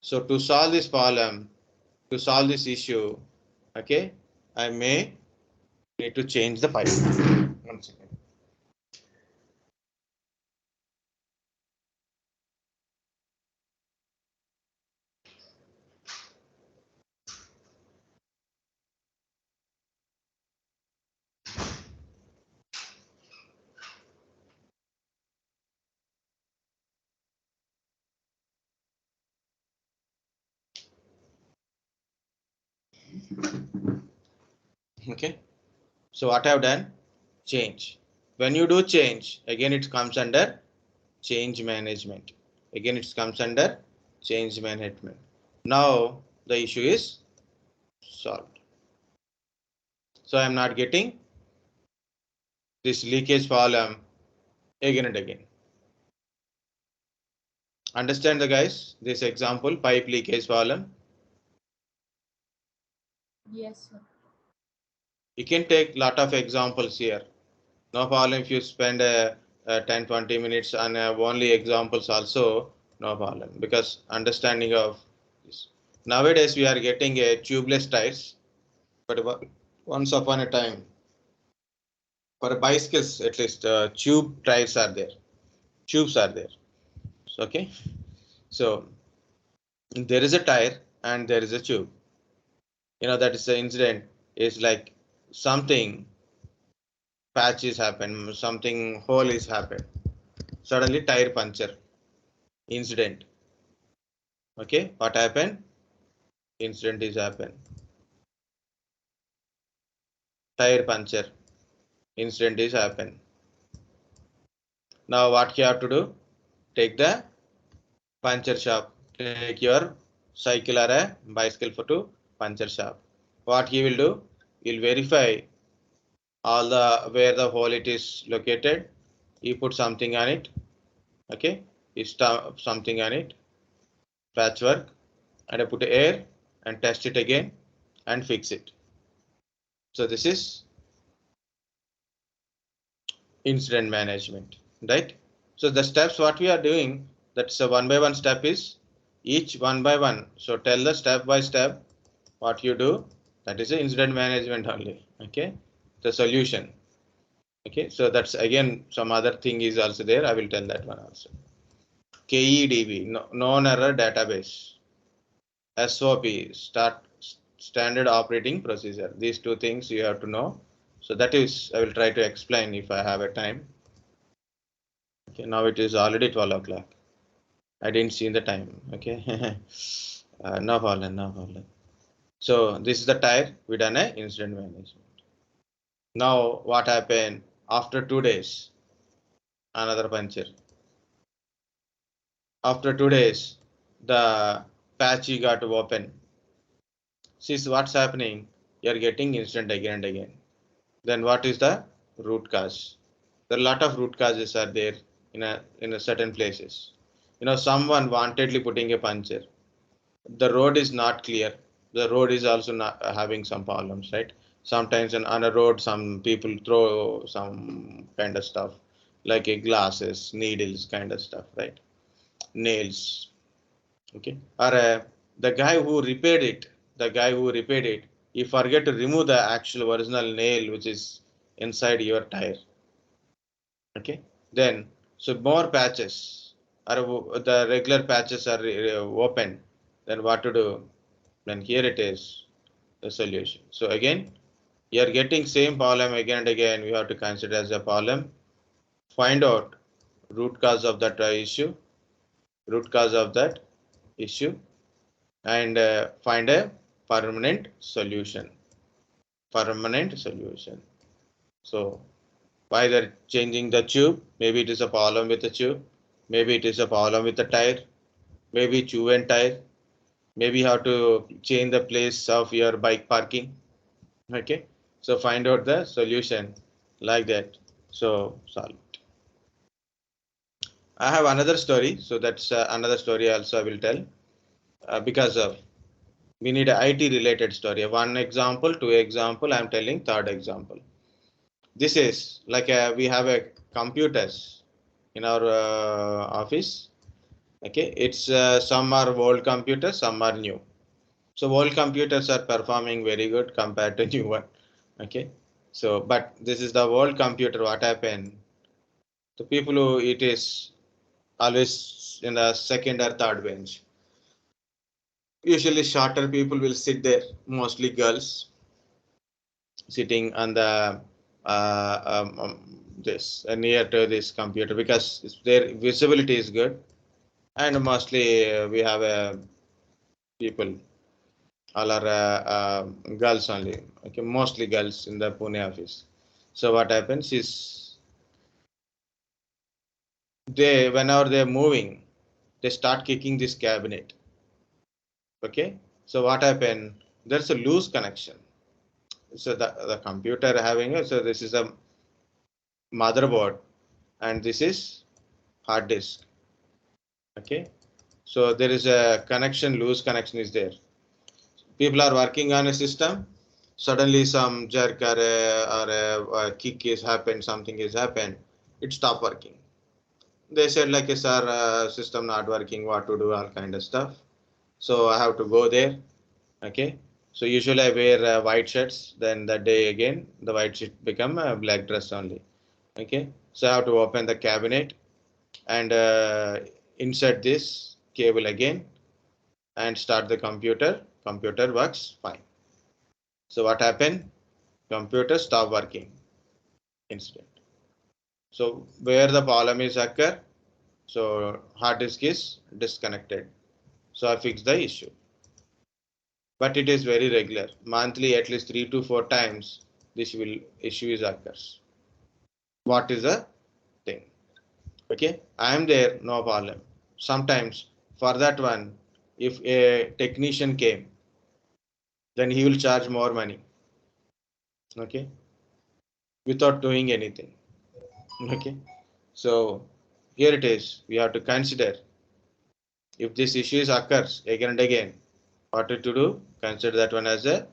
So to solve this problem, to solve this issue, okay, I may need to change the pipe. 1 second. Okay. So what I have done, change. When you do change, again it comes under change management. Again it comes under change management. Now the issue is solved. So I am not getting this leakage problem again and again. Understand the guys, this example, pipe leakage problem. Yes, sir. You can take lot of examples here. No problem if you spend 10-20 minutes on only examples also, no problem, because understanding of this. Nowadays we are getting a tubeless tires, but once upon a time, for bicycles at least, tube tires are there, tubes are there. Okay, so there is a tire and there is a tube. That is the incident is like something patch is happened, something hole is happened. Suddenly tire puncture incident. Okay, what happened? Incident is happened. Tire puncture incident is happened. Now what you have to do? Take the puncture shop. Take your cycle or a bicycle for to puncture shop. What he will do? He'll verify all the where the hole it is located. He put something on it. Okay, he stop something on it. Patchwork, and I put air and test it again and fix it. So this is incident management, right? So the steps what we are doing, that's a one by one step is each one by one. So tell the step by step what you do. That is the incident management only. Okay, the solution. Okay, so that's again some other thing is also there. I will tell that one also. KEDB, known error database. SOP, standard operating procedure. These two things you have to know. So that is, I will try to explain if I have a time. Okay, now it is already 12 o'clock. I didn't see the time. Okay, no problem, no problem. So this is the tire. We done a incident management. Now what happened after 2 days? Another puncture. After 2 days, the patchy got open. See what's happening. You are getting incident again and again. Then what is the root cause? There are a lot of root causes are there in a certain places. Someone wantedly putting a puncture. The road is not clear. The road is also not having some problems, right? Sometimes on a road, some people throw some kind of stuff like a glasses, needles, kind of stuff, right? Nails, okay? Or the guy who repaired it, he forget to remove the actual original nail which is inside your tire. Okay, then so more patches or the regular patches are open. Then what to do? Then here it is, the solution. So again, you are getting same problem again and again. We have to consider as a problem. Find out root cause of that issue, and find a permanent solution. So either changing the tube, maybe it is a problem with the tube, maybe it is a problem with the tire, maybe tube and tire, maybe you have to change the place of your bike parking. Okay, so find out the solution like that. So solve it. I have another story, so that's another story also I will tell because of we need a IT related story. One example, two example. I'm telling third example. This is like we have a computers in our office. Okay, it's some are old computers, some are new. So old computers are performing very good compared to new one. Okay, so but this is the old computer. What happened? The people who it is always in the second or third bench. Usually shorter people will sit there, mostly girls sitting on the this near to this computer because their visibility is good, and mostly we have people all are girls only. Okay, mostly girls in the Pune office. So what happens is whenever they're moving, they start kicking this cabinet. Okay, so what happened? There's a loose connection. So the computer having a, so this is a motherboard and this is hard disk. Okay, so there is a connection, loose connection is there. People are working on a system, suddenly some jerk or a kick is happened, something is happened, it stopped working. They said like, sir, system not working, what to do, all kind of stuff. So I have to go there. Okay, so usually I wear white shirts, then that day again the white shirt become a black dress only. Okay, so I have to open the cabinet and insert this cable again and start the computer. Computer works fine. So what happened? Computer stop working incident. So where the problem is occur? So hard disk is disconnected. So I fix the issue. But it is very regular. Monthly at least 3 to 4 times this issue is occurs. What is the thing? Okay, I am there, no problem. Sometimes for that one, if a technician came, then he will charge more money. Okay, without doing anything. Okay, so here it is. We have to consider if this issue occurs again and again, what to do? Consider that one as a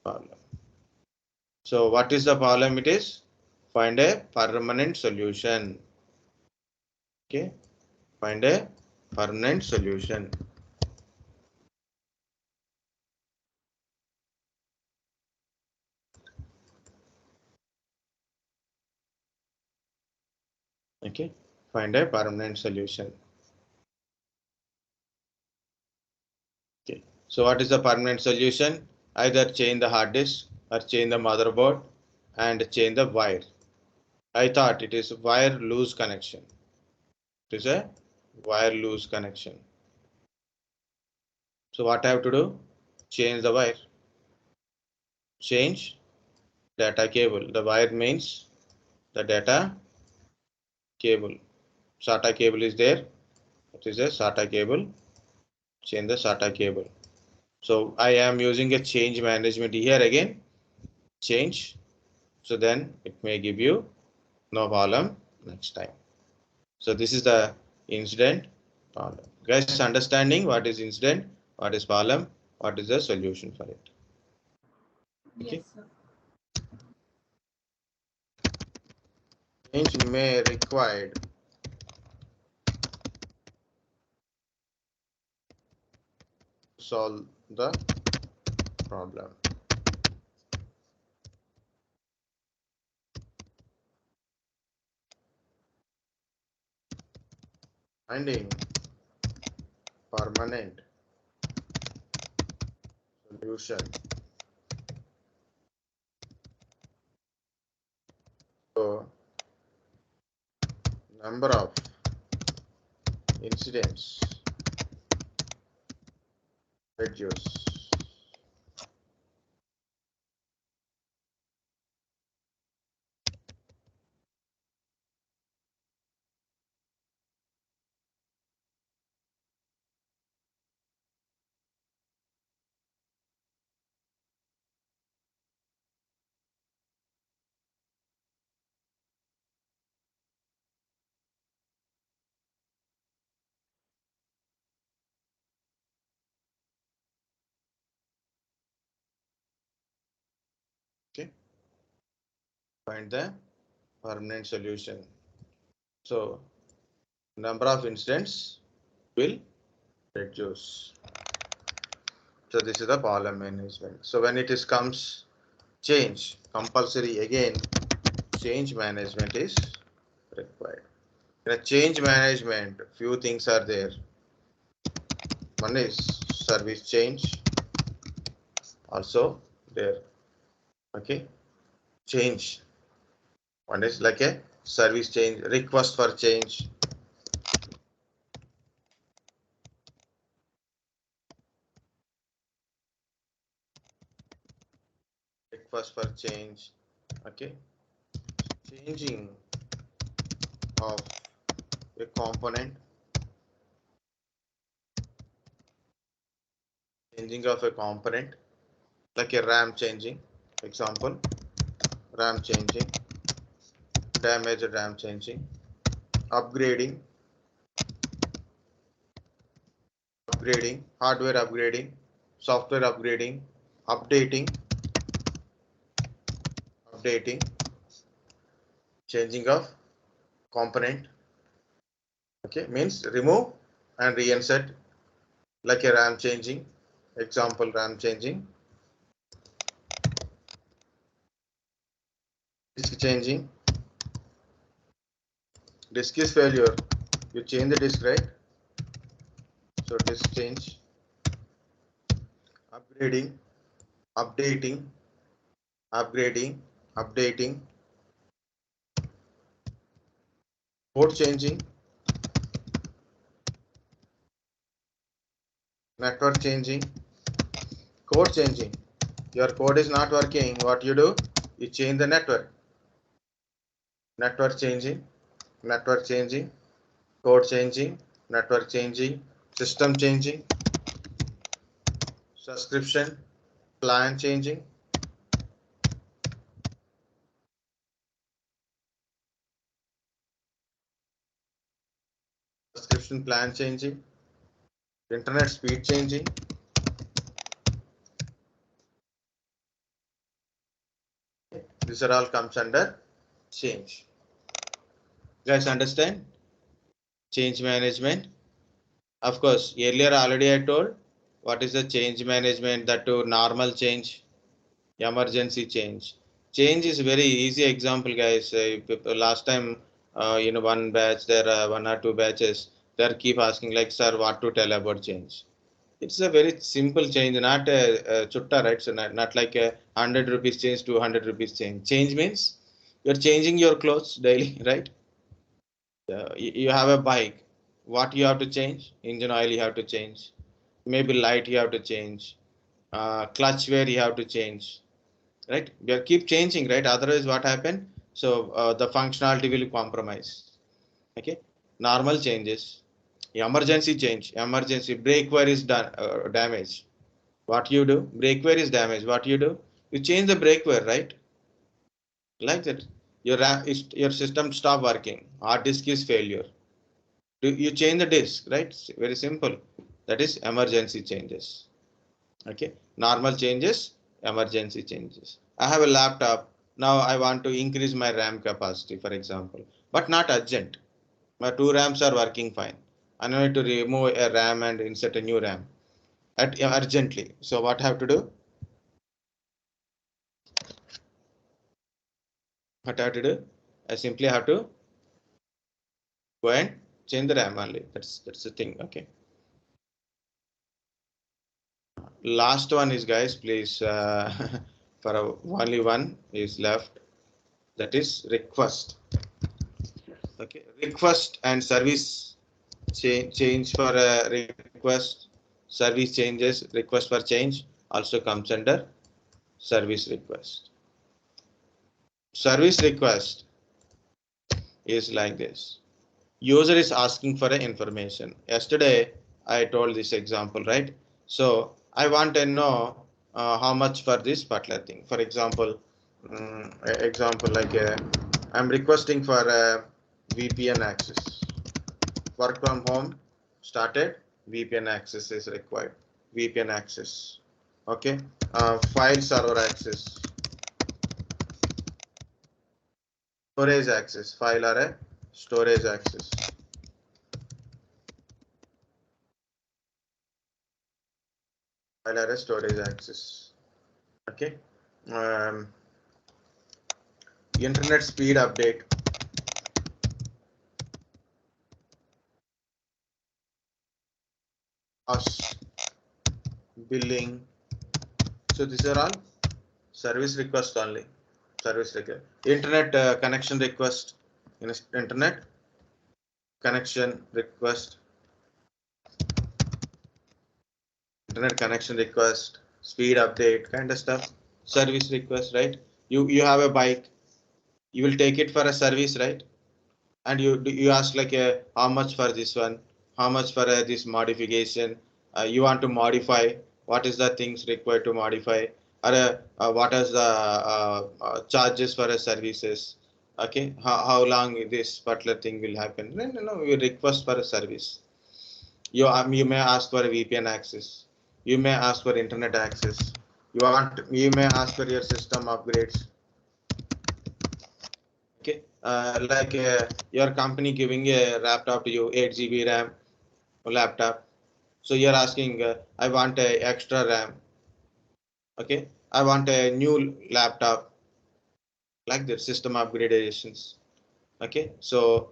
problem. So what is the problem? It is find a permanent solution. Okay, find a permanent solution. Okay, find a permanent solution. Okay, so what is the permanent solution? Either change the hard disk or change the motherboard and change the wire. I thought it is wire loose connection. It is a wire loose connection. So what I have to do? Change the wire. Change data cable. The wire means the data cable. SATA cable is there. It is a SATA cable. Change the SATA cable. So I am using a change management here again. Change. So then it may give you no problem next time. So this is the incident problem. Guys, understanding what is incident, what is problem, what is the solution for it. Okay. Yes, sir. Change may required to solve the problem. Finding permanent solution. So number of incidents reduce. Okay. Find the permanent solution. So number of incidents will reduce. So this is the problem management. So when it is comes change compulsory again, change management is required. In a change management, few things are there. One is service change, also there. Okay, change. One is like a service change, request for change. Request for change. Okay, changing of a component, changing of a component, like a RAM changing, example, RAM changing, damaged RAM changing, upgrading, hardware upgrading, software upgrading, updating, changing of component. Okay, means remove and reinsert, like a RAM changing, example, RAM changing, disk changing, disk is failure, you change the disk, right? So disk change, upgrading, updating, updating, code changing, network changing, code changing. Your code is not working, what you do? You change the network. Network changing, code changing, network changing, system changing, subscription, plan changing, subscription plan changing, internet speed changing. These are all comes under change. Guys, understand? Change management. Of course, earlier already I told what is the change management, that to normal change, emergency change. Change is very easy example, guys. Last time, one batch, there are one or two batches, they keep asking like, sir, what to tell about change? It's a very simple change, not a chutta, right? So not like a 100 rupees change, 200 rupees change. Change means you're changing your clothes daily, right? You have a bike. What you have to change? Engine oil you have to change. Maybe light you have to change. Clutch wear you have to change. Right? We keep changing, right? Otherwise, what happen? So the functionality will compromise. Okay. Normal changes. Emergency change. Emergency brake wear is done damaged. What you do? Brake wear is damaged. What you do? You change the brake wear, right? Like that. Your system stop working. Hard disk is failure. You change the disk, right? It's very simple. That is emergency changes. Okay. Normal changes, emergency changes. I have a laptop. Now I want to increase my RAM capacity, for example, but not urgent. My two RAMs are working fine. I need to remove a RAM and insert a new RAM urgently. So what I have to do? What I have to do? I simply have to go and change the RAM only. That's the thing. Okay. Last one is, guys, please, for only one is left. That is request. Okay, request and service change for a request, service changes, request for change also comes under service request. Service request is like this. User is asking for information. Yesterday I told this example, right? So I want to know how much for this particular thing. For example, example like I'm requesting for a VPN access. Work from home started, VPN access is required. VPN access. Okay. File server access. Storage access. File array, storage access. File array, storage access. Okay. Internet speed update. Us. Billing. So these are all service request only. Service request. Internet connection request. Internet connection request. Internet connection request, speed update, kind of stuff. Service request, right? You have a bike, you will take it for a service, right? and you ask like how much for this one, how much for this modification, you want to modify, what is the things required to modify, or what is the charges for a services, okay, how long this particular thing will happen, then you request for a service. You may ask for a VPN access, you may ask for internet access, you may ask for your system upgrades. Okay, like your company giving a laptop to you, 8 GB RAM laptop. So you're asking, I want a extra RAM. Okay, I want a new laptop, like the system upgradations. Okay, so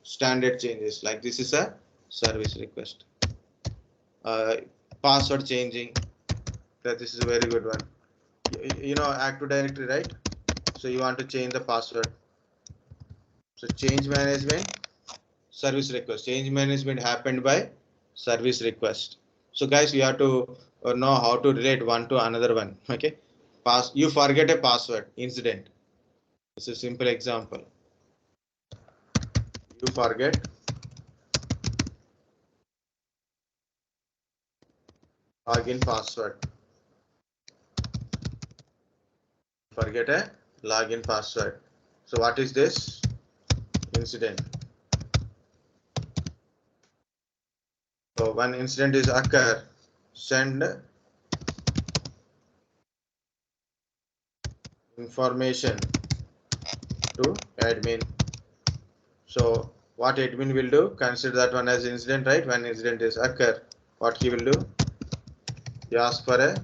standard changes, like this is a service request. Uh, Password changing, that this is a very good one. You know Active Directory, right? So you want to change the password. So change management, service request. Change management happened by service request. So guys, we have to know how to relate one to another one. Okay, you forget a password incident. This is a simple example. You forget login password. Forget a login password. So what is this incident? So when incident is occur, send information to admin. So what admin will do? Consider that one as incident, right? When incident is occur, what he will do? You ask for a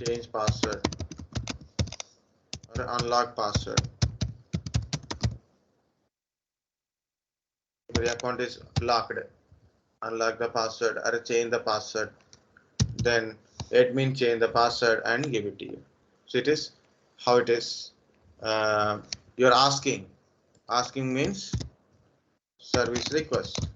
change password or unlock password. If the account is locked, unlock the password or change the password. Then admin change the password and give it to you. So it is how it is. You're asking. Asking means service request.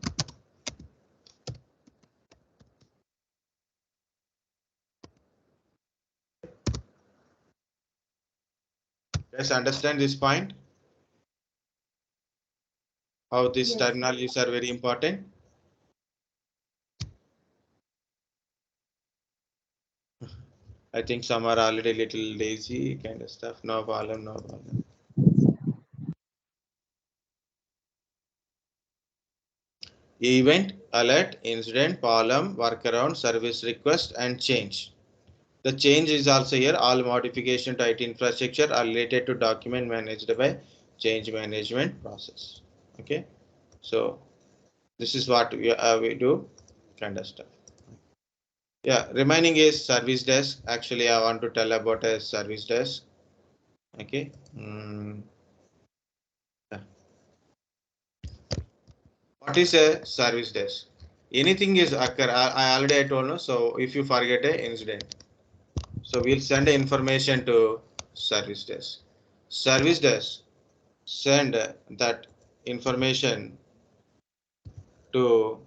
Guys, understand this point? How these Yes. terminologies are very important. I think some are already little lazy kind of stuff. No problem, no problem. Event, alert, incident, problem, workaround, service request, and change. The change is also here. All modification to IT infrastructure are related to document managed by change management process. Okay, so this is what we do, kind of stuff. Yeah, remaining is service desk. Actually, I want to tell about a service desk. Okay. Yeah. What is a service desk? Anything is occur. I already told you. So if you forget a incident, so we'll send information to service desk. Service desk send that information to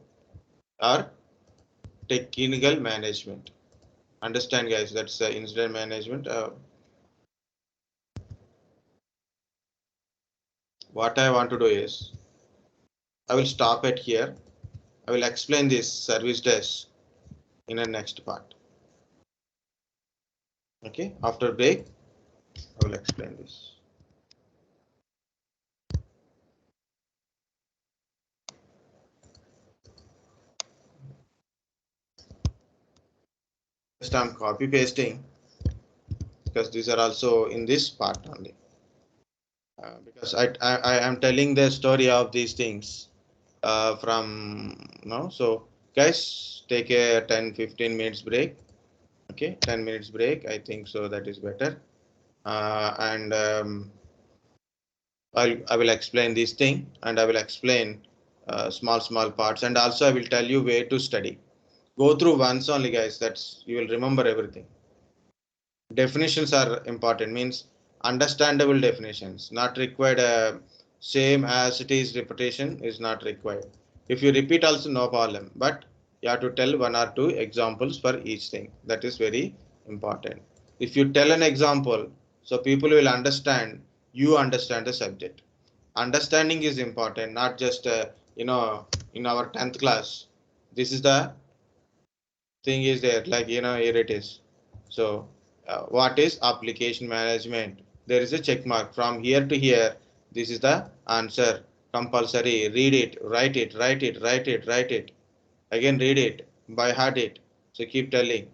our technical management. Understand, guys? That's the incident management. What I want to do is I will stop it here. I will explain this service desk in the next part. Okay, after break, I will explain this. Just I'm copy pasting because these are also in this part only. Because I am telling the story of these things from now. So guys, take a 10-15 minutes break. Okay, 10 minutes break. I think so that is better. And I will explain this thing and I will explain small parts, and also I will tell you where to study. Go through once only, guys. That's you will remember everything. Definitions are important, means understandable definitions, not required. Same as it is repetition is not required. If you repeat also no problem, but You have to tell one or two examples for each thing. That is very important. If you tell an example, so people will understand, you understand the subject. Understanding is important, not just, in our 10th class, this is the thing is there, like, here it is. So what is application management? There is a check mark from here to here. This is the answer. Compulsory. Read it, write it, write it, write it, write it. Again, read it, by heart it. So keep telling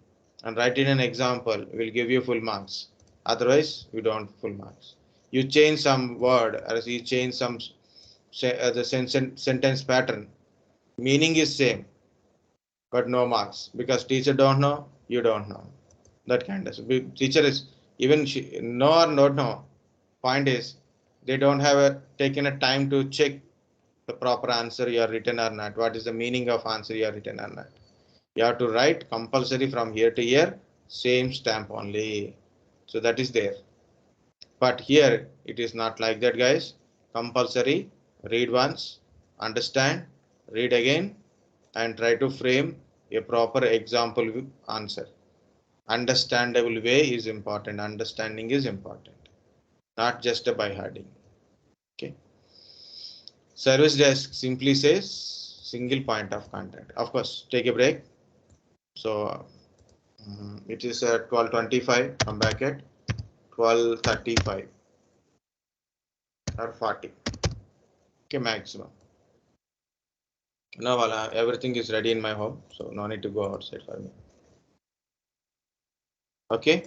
and write in an example. Will give you full marks. Otherwise, you don't full marks. You change some word or you change some the sentence pattern. Meaning is same, but no marks because teacher don't know, you don't know. That kind of teacher is even know or not know. Point is they don't have taken a time to check the proper answer you are written or not. What is the meaning of answer you are written or not? You have to write compulsory from here to here, same stamp only. So that is there. But here it is not like that, guys. Compulsory, read once, understand, read again, and try to frame a proper example answer. Understandable way is important. Understanding is important, not just a by hearting. Okay. Service desk simply says single point of contact. Of course, take a break. So it is 12:25. Come back at 12:35 or 40. Okay, maximum. Now everything is ready in my home, so no need to go outside for me. Okay.